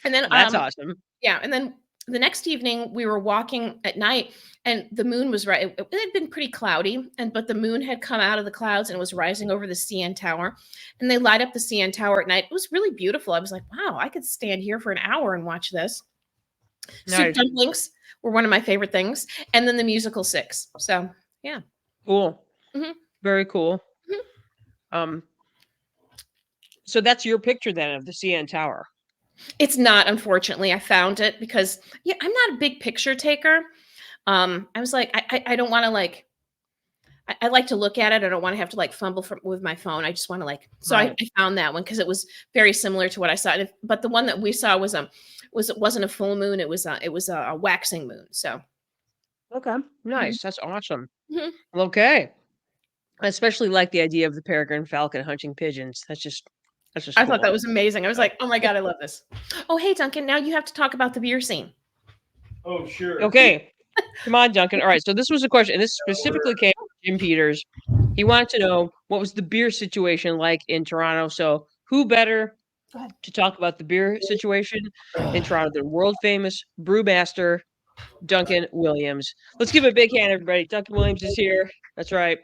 S3: And then
S2: That's awesome.
S3: yeah, and then the next evening we were walking at night, and the moon was right. It had been pretty cloudy, but the moon had come out of the clouds and was rising over the CN Tower, and they light up the CN Tower at night. It was really beautiful. I was like, wow, I could stand here for an hour and watch this. Soup
S2: Nice.
S3: dumplings were one of my favorite things, and then the musical Six. So yeah,
S2: Cool.
S3: Mhm.
S2: Very cool.
S3: Mhm.
S2: So that's your picture then of the CN Tower.
S3: It's not, unfortunately. I found it because I'm not a big picture taker. I was like, I don't want to like. I like to look at it. I don't want to have to like fumble with my phone. I just want to like. So
S2: Right.
S3: I found that one because it was very similar to what I saw. But the one that we saw was it wasn't a full moon. It was a waxing moon. So
S2: Okay. Nice. That's awesome.
S3: Mhm.
S2: Well, okay. I especially like the idea of the peregrine falcon hunting pigeons. That's just
S3: I
S2: cool.
S3: thought that was amazing. I was like, oh my god, I love this. Oh hey Duncan, now you have to talk about the beer scene.
S1: Oh, sure.
S2: Okay. Come on, Duncan. All right. So this was a question, and this specifically came from Jim Peters. He wanted to know what was the beer situation like in Toronto. So who better
S3: Go ahead.
S2: to talk about the beer situation in Toronto than world famous brewmaster Duncan Williams? Let's give a big hand, everybody. Duncan Williams is here. That's right.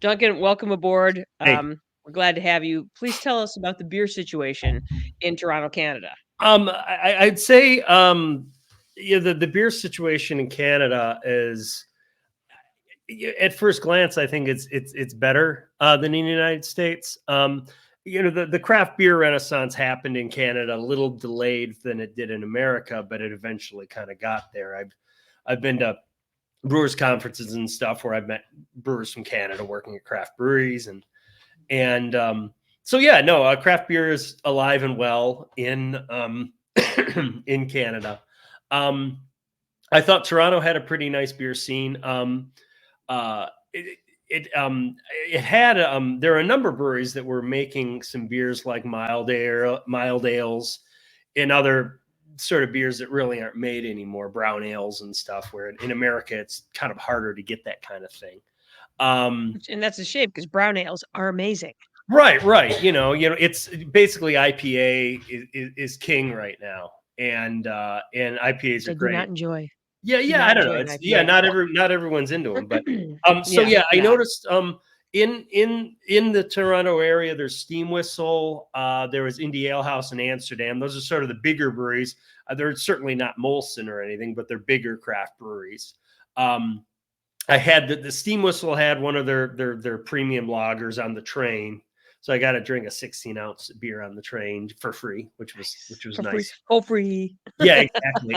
S2: Duncan, welcome aboard.
S4: Hey.
S2: We're glad to have you. Please tell us about the beer situation in Toronto, Canada.
S4: I'd say the beer situation in Canada is, at first glance, I think it's better than in the United States. The craft beer renaissance happened in Canada a little delayed than it did in America, but it eventually kind of got there. I've been to brewers conferences and stuff where I've met brewers from Canada working at craft breweries, and craft beer is alive and well in in Canada. I thought Toronto had a pretty nice beer scene. It had there are a number of breweries that were making some beers like mild ales and other sort of beers that really aren't made anymore, brown ales and stuff, where in America it's kind of harder to get that kind of thing.
S2: And that's a shame because brown ales are amazing.
S4: Right. It's basically IPA is king right now, and IPAs are great.
S2: Do not enjoy.
S4: Yeah, I don't know. It's, not everyone's into them, but I noticed in the Toronto area, there's Steam Whistle. There was Indie Ale House in Amsterdam. Those are sort of the bigger breweries. They're certainly not Molson or anything, but they're bigger craft breweries. I had the Steam Whistle had one of their premium lagers on the train. So I got to drink a 16-ounce beer on the train for free, which was nice.
S2: Free.
S4: Yeah, exactly.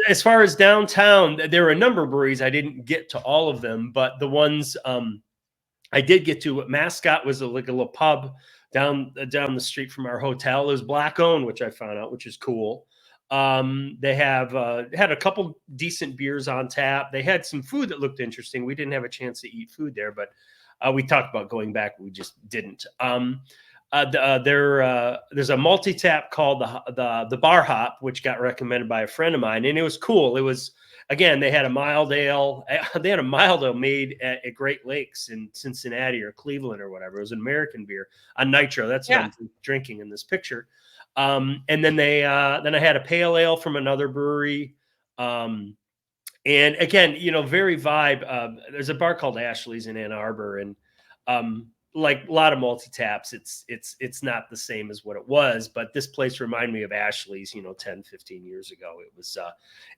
S4: As far as downtown, there were a number of breweries. I didn't get to all of them, but the ones I did get to, Mascot was like a little pub down the street from our hotel. It was Black owned, which I found out, which is cool. They have had a couple decent beers on tap. They had some food that looked interesting. We didn't have a chance to eat food there, but we talked about going back. We just didn't. There's a multi-tap called the Bar Hop, which got recommended by a friend of mine, and it was cool. It was, again, they had a mild ale. They had a mild ale made at Great Lakes in Cincinnati or Cleveland or whatever. It was an American beer on nitro. That's what I'm drinking in this picture. And then I had a pale ale from another brewery. And again, very vibe. There's a bar called Ashley's in Ann Arbor, and like a lot of multi-taps, it's not the same as what it was, but this place reminded me of Ashley's, 10, 15 years ago.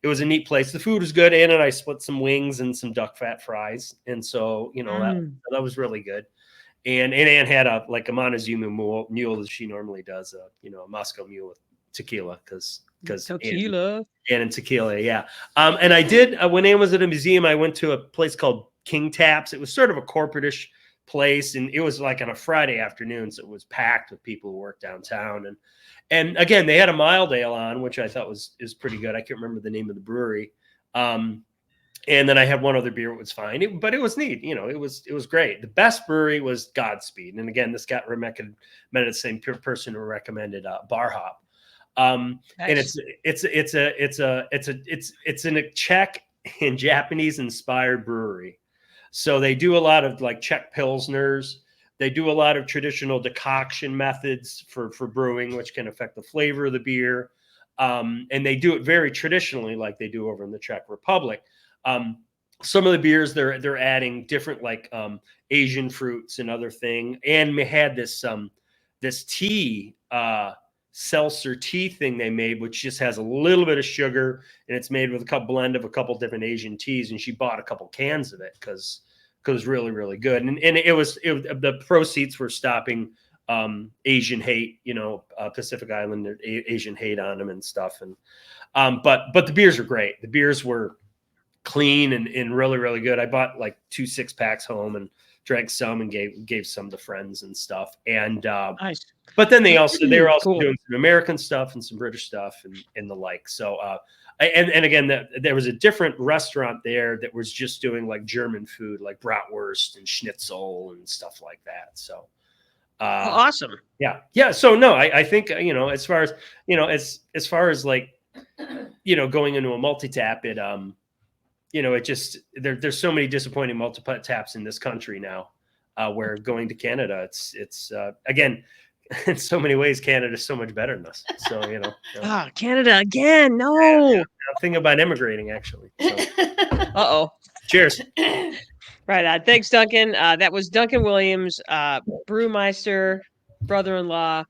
S4: It was a neat place. The food was good. Ann and I split some wings and some duck fat fries. And so, that was really good. And Ann had a Montezuma mule as she normally does, a Moscow Mule with tequila because
S2: tequila
S4: and tequila. Yeah. And I did, when Ann was at a museum, I went to a place called King Taps. It was sort of a corporate-ish place, and it was like on a Friday afternoon, so it was packed with people who worked downtown. And again, they had a mild ale on, which I thought is pretty good. I can't remember the name of the brewery. And then I had one other beer. It was fine, but it was neat. It was great. The best brewery was Godspeed, and again, this got recommended the same person who recommended Bar Hop.
S2: Nice.
S4: And it's in a Czech and Japanese inspired brewery. So they do a lot of like Czech Pilsners. They do a lot of traditional decoction methods for brewing, which can affect the flavor of the beer. And they do it very traditionally, like they do over in the Czech Republic. Some of the beers they're adding different Asian fruits and other thing. And we had this tea, seltzer tea thing they made, which just has a little bit of sugar, and it's made with a blend of a couple different Asian teas. And she bought a couple cans of it because it was really, really good. And it was the proceeds were stopping Asian hate, Pacific Islander Asian hate on them and stuff. And but the beers are great. The beers were clean and really, really good. I bought like 2 6-packs home and drank some and gave some to friends and stuff. And
S2: nice.
S4: But then they were also
S2: cool.
S4: doing some American stuff and some British stuff and the like. So and again, there was a different restaurant there that was just doing like German food, like bratwurst and schnitzel and stuff like that. So
S2: awesome.
S4: Yeah. So no, I think as far as like going into a multi-tap, it just there's so many disappointing multi-taps in this country now. Where going to Canada, it's again, in so many ways, Canada is so much better than us. So
S2: Canada again? No.
S4: I'm thinking about immigrating actually. So.
S2: Uh-oh.
S4: Cheers.
S2: Right on. Thanks, Duncan. That was Duncan Williams, brewmeister, brother-in-law,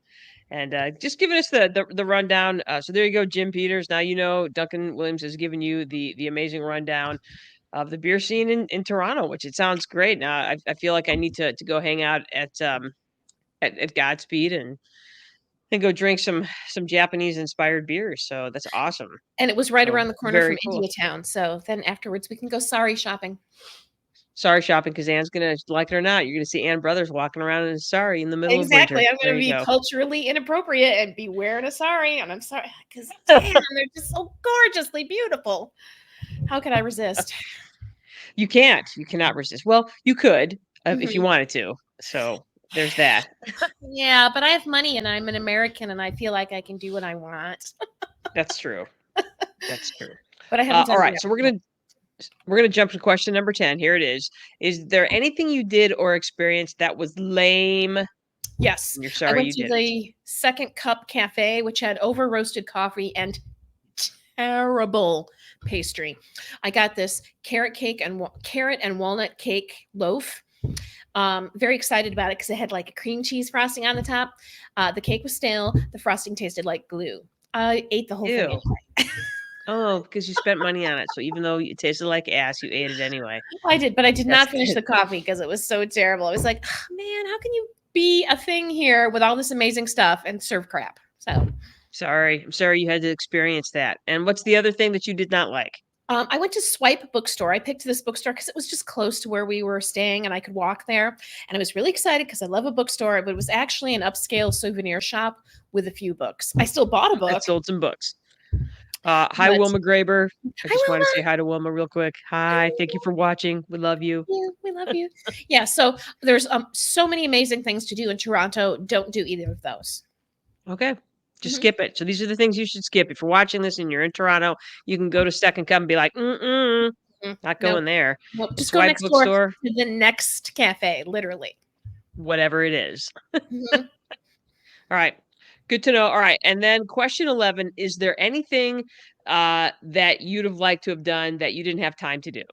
S2: and just giving us the rundown. So there you go, Jim Peters. Now you know Duncan Williams has given you the amazing rundown of the beer scene in Toronto, which it sounds great. Now I feel like I need to go hang out at Godspeed and go drink some Japanese inspired beers. So that's awesome.
S3: And it was right
S2: So,
S3: around the corner
S2: very
S3: from
S2: cool.
S3: India Town. So then afterwards we can go sari shopping.
S2: Sorry shopping because Anne's gonna like it or not. You're gonna see Ann Brothers walking around in a sari in the middle of
S3: Exactly.
S2: winter.
S3: I'm
S2: There
S3: going to
S2: you
S3: be
S2: go.
S3: culturally inappropriate and be wearing a sari. And I'm sorry because damn, they're just so gorgeously beautiful. How could I resist?
S2: You can't. You cannot resist. Well, you could if you
S3: Mhm.
S2: wanted to. So there's that.
S3: Yeah, but I have money and I'm an American and I feel like I can do what I want.
S2: That's true. That's true.
S3: But I haven't done
S2: All
S3: it
S2: right.
S3: yet.
S2: So we're gonna jump to question number 10. Here it is. Is there anything you did or experienced that was lame?
S3: Yes.
S2: And you're
S3: I
S2: sorry
S3: went
S2: you
S3: to
S2: did it.
S3: the Second Cup Cafe, which had over roasted coffee and terrible pastry. I got this carrot and walnut cake loaf. Very excited about it because it had like a cream cheese frosting on the top. The cake was stale. The frosting tasted like glue. I ate the whole thing.
S2: Ew.
S3: Anyway.
S2: Oh, because you spent money on it. So even though it tasted like ass, you ate it anyway.
S3: I did, but I did not
S2: That's
S3: finish the coffee because it was so terrible. I was like, "Ah, man, how can you be a thing here with all this amazing stuff and serve crap? So
S2: Sorry. I'm sorry you had to experience that. And what's the other thing that you did not like?
S3: I went to Swipe Bookstore. I picked this bookstore because it was just close to where we were staying and I could walk there. And I was really excited because I love a bookstore, but it was actually an upscale souvenir shop with a few books. I still bought a book.
S2: That sold some books. Hi,
S3: But-
S2: Wilma Graber. I
S3: Hi,
S2: just want to
S3: Wilma.
S2: say hi to Wilma real quick. Hi. Thank you for watching. We love you.
S3: Yeah, we love you. Yeah, so there's so many amazing things to do in Toronto. Don't do either of those.
S2: Okay. Just
S3: Mhm.
S2: skip it. So these are the things you should skip. If you're watching this and you're in Toronto, you can go to Second Cup and be like, not
S3: Nope.
S2: going there.
S3: Nope. Just go
S2: Swipe
S3: next door
S2: bookstore,
S3: to the next cafe, literally.
S2: whatever it is.
S3: Mhm.
S2: All right. Good to know. All right. And then question 11, is there anything that you'd have liked to have done that you didn't have time to do?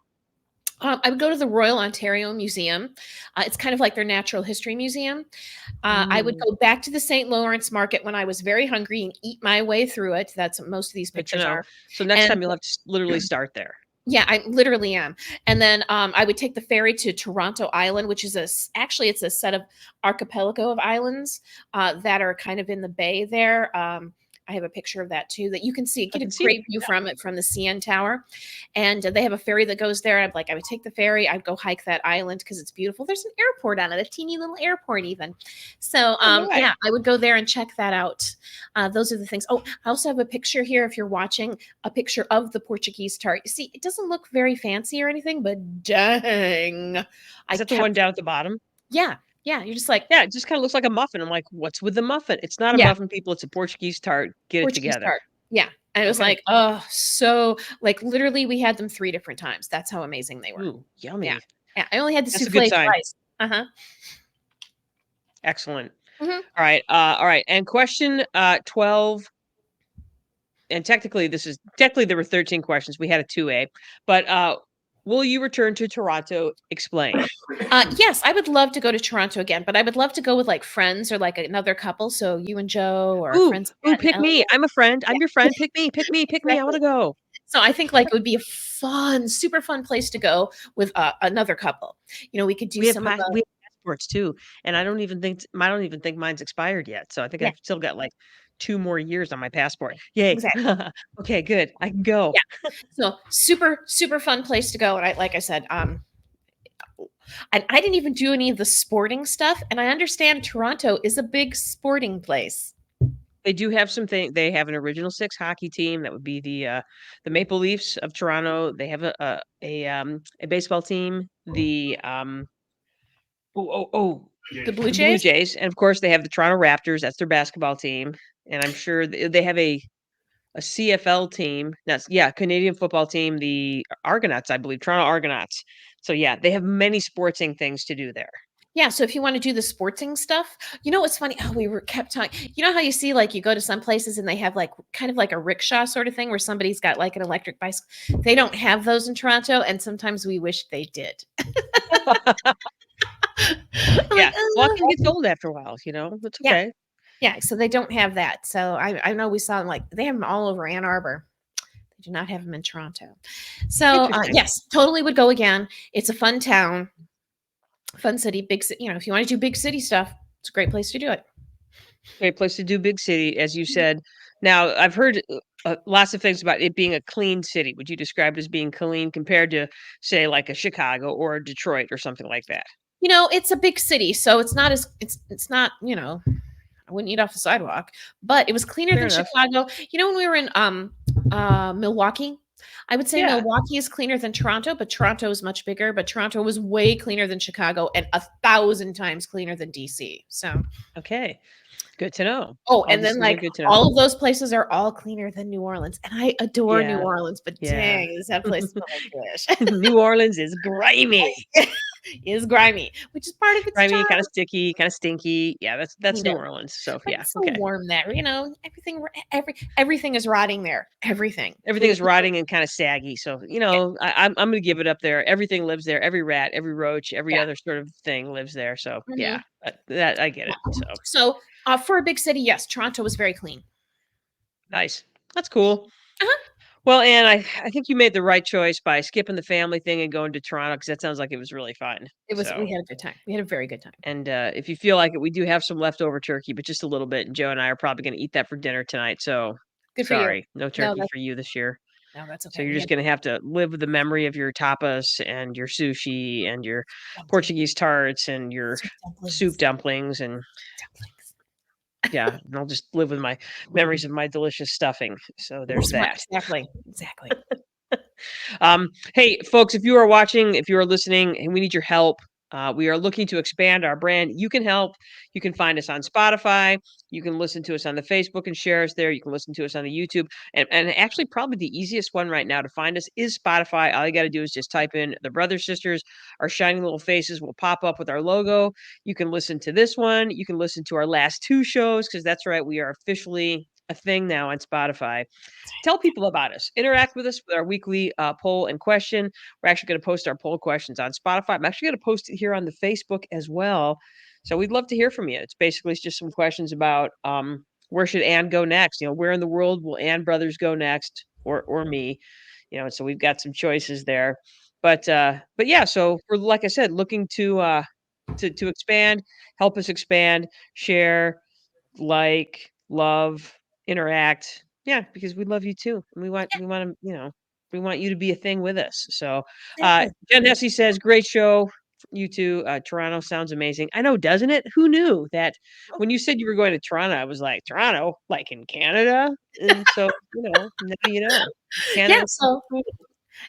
S3: I would go to the Royal Ontario Museum. It's kind of like their natural history museum. I would go back to the St. Lawrence Market when I was very hungry and eat my way through it. That's what most of these
S2: Good to
S3: pictures
S2: know.
S3: are.
S2: So next
S3: And-
S2: time you'll have to literally start there.
S3: Yeah, I literally am. And then I would take the ferry to Toronto Island, which is actually it's a set of archipelago of islands that are kind of in the bay there. I have a picture of that too that you can see. Get a
S2: can see
S3: great view from it from the CN Tower, and they have a ferry that goes there. I would take the ferry. I'd go hike that island because it's beautiful. There's an airport on it, a teeny little airport even. So
S2: no way.
S3: yeah, I would go there and check that out. Those are the things. Oh, I also have a picture here. If you're watching, a picture of the Portuguese tart. You see, it doesn't look very fancy or anything, but dang,
S2: Is that the one down at the bottom?
S3: Yeah, yeah. You're just like
S2: Yeah, it just kind of looks like a muffin. I'm like, what's with the muffin? It's not a
S3: Yeah.
S2: muffin, people. It's a Portuguese tart. Get
S3: Portuguese
S2: it together.
S3: tart. Yeah. And it was
S2: Okay.
S3: like, oh, so like literally we had them 3 different times. That's how amazing they were.
S2: Ooh, yummy.
S3: Yeah. Yeah. I only had the
S2: That's a good
S3: souffle
S2: sign.
S3: twice. Uh-huh.
S2: Excellent.
S3: Mhm.
S2: All right. All right. And question 12. And technically there were 13 questions. We had a 2A. But will you return to Toronto? Explain.
S3: Yes, I would love to go to Toronto again, but I would love to go with like friends or like another couple. So you and Joe or
S2: Ooh,
S3: friends.
S2: ooh,
S3: Matt and
S2: pick me.
S3: Elliot.
S2: I'm a friend. I'm your friend. Pick me. Pick me. Pick me. I want to go.
S3: So I think like it would be a fun, super fun place to go with another couple. You know, we could do
S2: We have,
S3: some of the
S2: we have passports too, and I don't even think mine's expired yet. So I think
S3: Yeah.
S2: I've still got like 2 more years on my passport. Yay!
S3: Exactly.
S2: Okay, good. I can go.
S3: Yeah. So super, super fun place to go. And like I said, and I didn't even do any of the sporting stuff. And I understand Toronto is a big sporting place.
S2: They do have something. They have an Original Six hockey team that would be the Maple Leafs of Toronto. They have a baseball team. The
S3: The Blue
S2: the
S3: Jays.
S2: Blue Jays, and of course they have the Toronto Raptors. That's their basketball team, and I'm sure they have a CFL team. Canadian football team. The Argonauts, I believe, Toronto Argonauts. So yeah, they have many sporting things to do there.
S3: Yeah, so if you want to do the sporting stuff, you know what's funny? Oh, we were kept talking. You know how you see like you go to some places and they have like kind of like a rickshaw sort of thing where somebody's got like an electric bicycle. They don't have those in Toronto, and sometimes we wish they did. I'm
S2: Yeah,
S3: like,
S2: walking gets old after a while, you know? That's
S3: Yeah.
S2: okay.
S3: yeah, so they don't have that. So I know we saw them like they have them all over Ann Arbor. They do not have them in Toronto. So
S2: Interesting.
S3: yes, totally would go again. It's a fun town, fun city, big city. You know, if you want to do big city stuff, it's a great place to do it.
S2: Great place to do big city, as you said. Now, I've heard lots of things about it being a clean city. Would you describe it as being clean compared to, say, like a Chicago or a Detroit or something like that?
S3: You know, it's a big city, so it's not as it's not, you know, I wouldn't eat off the sidewalk, but it was cleaner
S2: Fair
S3: than
S2: enough.
S3: Chicago. You know, when we were in Milwaukee, I would say
S2: Yeah.
S3: Milwaukee is cleaner than Toronto, but Toronto is much bigger. But Toronto was way cleaner than Chicago and 1,000 times cleaner than DC. So,
S2: Okay. Good to know.
S3: oh,
S2: All
S3: and
S2: these
S3: then
S2: things are
S3: like
S2: good to know.
S3: all of those places are all cleaner than New Orleans, and I adore New
S2: Yeah.
S3: Orleans. But
S2: Yeah.
S3: dang, does that place smell like fish?
S2: New Orleans is grimy.
S3: Is grimy, which is part of its
S2: Grimy,
S3: charm.
S2: kind of sticky, kind of stinky. Yeah, that's New
S3: Kinda.
S2: Orleans. So
S3: But
S2: yeah,
S3: it's so
S2: okay.
S3: warm there, you know. Everything is rotting there. Everything.
S2: Everything is rotting and kind of saggy. So, you know, I'm gonna give it up there. Everything lives there. Every rat, every roach, every
S3: Yeah.
S2: other sort of thing lives there. So yeah,
S3: Mhm.
S2: that I get it. So
S3: So, for a big city, yes, Toronto was very clean.
S2: nice. That's cool.
S3: Uh-huh.
S2: Well, Anne, I think you made the right choice by skipping the family thing and going to Toronto because that sounds like it was really fun.
S3: It was.
S2: So,
S3: We had a good time. We had a very good time.
S2: and if you feel like it, we do have some leftover turkey, but just a little bit. And Joe and I are probably going to eat that for dinner tonight. So
S3: Good for you.
S2: sorry, no
S3: No,
S2: turkey
S3: that's
S2: for you this year.
S3: no, that's
S2: So
S3: okay.
S2: you're
S3: We
S2: just
S3: had
S2: going to have to live with the memory of your tapas and your sushi and your
S3: dumplings,
S2: Portuguese tarts and your soup dumplings and
S3: dumplings.
S2: yeah, and I'll just live with my memories of my delicious stuffing. So there's
S3: Smart.
S2: that.
S3: Exactly.
S2: Hey, folks, if you are watching, if you are listening, and we need your help, we are looking to expand our brand. You can help. You can find us on Spotify. You can listen to us on the Facebook and share us there. You can listen to us on the YouTube. And actually, probably the easiest one right now to find us is Spotify. All you got to do is just type in the Brothers Sisters. Our shining little faces will pop up with our logo. You can listen to this one. You can listen to our last two shows because that's right. We are officially a thing now on Spotify. Tell people about us. Interact with us with our weekly poll and question. We're actually going to post our poll questions on Spotify. I'm actually going to post it here on the Facebook as well. So we'd love to hear from you. It's basically just some questions about where should Anne go next? You know, where in the world will Anne Brothers go next, or me? You know, so we've got some choices there. But yeah, so we're, like I said, looking to expand, help us expand, share, like, love, interact. Yeah, because we love you too. And we want to, you know, we want you to be a thing with us. So
S3: Exactly.
S2: Jen Hesse says, great show. You two, Toronto sounds amazing. I know, doesn't it? Who knew that when you said you were going to Toronto, I was like, Toronto, like in Canada? And so, you know, now you know.
S3: Yeah.
S2: Canada.
S3: So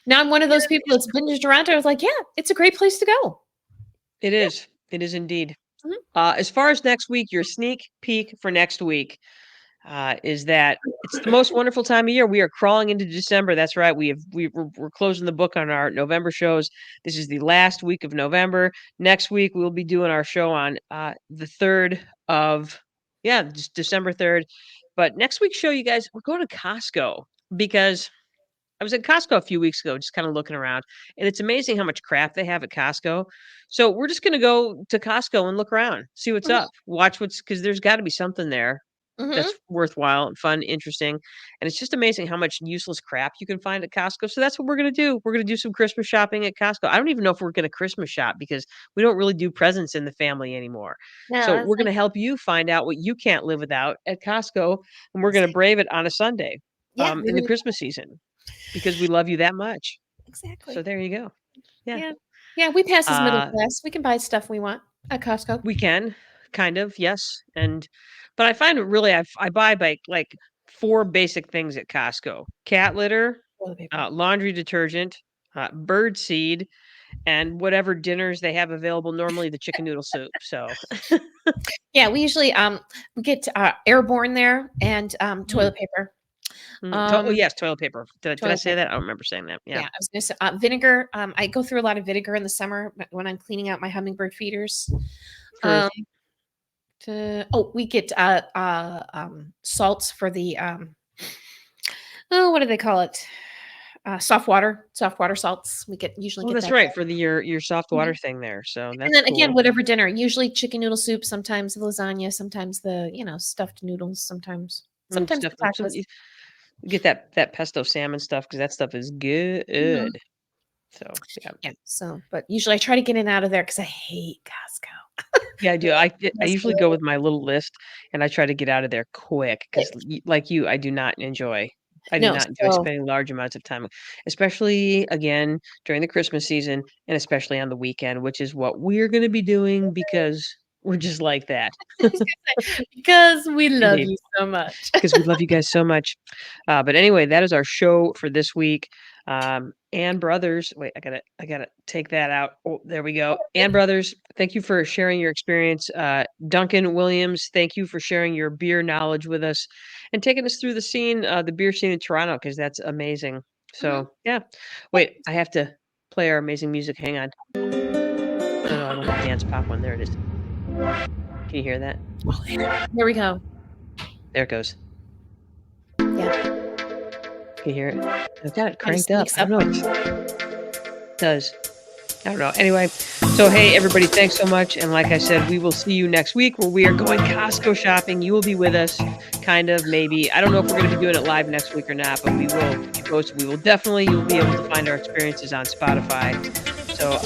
S3: now I'm one of those people that's been to Toronto. I was like, yeah, it's a great place to go.
S2: It is. It is indeed.
S3: Mhm.
S2: As far as next week, your sneak peek for next week is that it's the most wonderful time of year. We are crawling into December. That's right. We're closing the book on our November shows. This is the last week of November. Next week we'll be doing our show on the 3rd of just December 3rd. But next week's show, you guys, we're going to Costco because I was at Costco a few weeks ago, just kind of looking around, and it's amazing how much crap they have at Costco. So we're just going to go to Costco and look around, see what's
S3: Mhm.
S2: up, watch because there's got to be something there
S3: Mhm.
S2: that's worthwhile and fun, interesting. And it's just amazing how much useless crap you can find at Costco. So that's what we're going to do. We're going to do some Christmas shopping at Costco. I don't even know if we're going to Christmas shop because we don't really do presents in the family anymore.
S3: No,
S2: So
S3: it's
S2: we're going to
S3: like,
S2: help you find out what you can't live without at Costco. And we're going to brave it on a Sunday
S3: yeah,
S2: in the Christmas season because we love you that much.
S3: exactly.
S2: So there you go. Yeah.
S3: Yeah. Yeah, we pass as middle
S2: Uh,
S3: class. We can buy stuff we want at Costco.
S2: we can kind of, yes. But I find it really, I buy like 4 basic things at Costco: cat litter,
S3: Toilet paper.
S2: laundry detergent, bird seed, and whatever dinners they have available. Normally the chicken noodle soup. So
S3: Yeah, we usually we get airborne there and toilet paper.
S2: Yes, toilet paper. Did I
S3: toilet
S2: say that? I don't remember saying that.
S3: Yeah,
S2: Yeah.
S3: I was gonna say vinegar. I go through a lot of vinegar in the summer when I'm cleaning out my hummingbird feeders.
S2: For-
S3: Um, we get salts for the what do they call it? Soft water salts. We usually
S2: Oh,
S3: get
S2: that's
S3: that.
S2: right, for your soft
S3: Mhm.
S2: water thing there. So
S3: And
S2: that's
S3: then again,
S2: cool.
S3: whatever dinner. Usually chicken noodle soup. Sometimes lasagna. Sometimes the stuffed noodles. Sometimes
S2: Stuff.
S3: the tacos.
S2: You get that pesto salmon stuff because that stuff is good.
S3: Mhm.
S2: So yeah.
S3: Yeah. So, but usually I try to get in and out of there because I hate Costco.
S2: Yeah, I do. I
S3: That's
S2: usually go with my little list, and I try to get out of there quick because, like you, I do not enjoy. I do
S3: No,
S2: not enjoy
S3: so
S2: spending large amounts of time, especially again during the Christmas season, and especially on the weekend, which is what we're going to be doing because we're just like that.
S3: because we love
S2: Indeed.
S3: you so much.
S2: Because we love you guys so much. But anyway, that is our show for this week. And Brothers, wait, I gotta take that out. Oh, there we go. And Brothers, thank you for sharing your experience. Duncan Williams, thank you for sharing your beer knowledge with us and taking us through the beer scene in Toronto, because that's amazing. So yeah. Wait, I have to play our amazing music. Hang on. No, I don't have Dance Pop one. There it is. Can you hear that?
S3: Here we go.
S2: There it goes.
S3: Yeah.
S2: Can you hear it? I've got it
S3: Kinda
S2: cranked up.
S3: sneaks
S2: I
S3: up
S2: don't know. It does. I don't know. Anyway, so hey, everybody, thanks so much. And like I said, we will see you next week where we are going Costco shopping. You will be with us, kind of, maybe. I don't know if we're going to be doing it live next week or not, but we will be posted. We will definitely, you'll be able to find our experiences on Spotify. So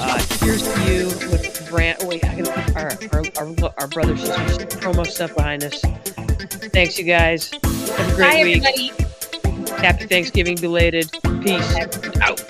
S2: here's to you with brand. Oh, wait, I got to put our brother sisters promo stuff behind us. Thanks, you guys. Have a great
S3: Bye,
S2: week.
S3: everybody.
S2: Happy Thanksgiving belated. Peace out.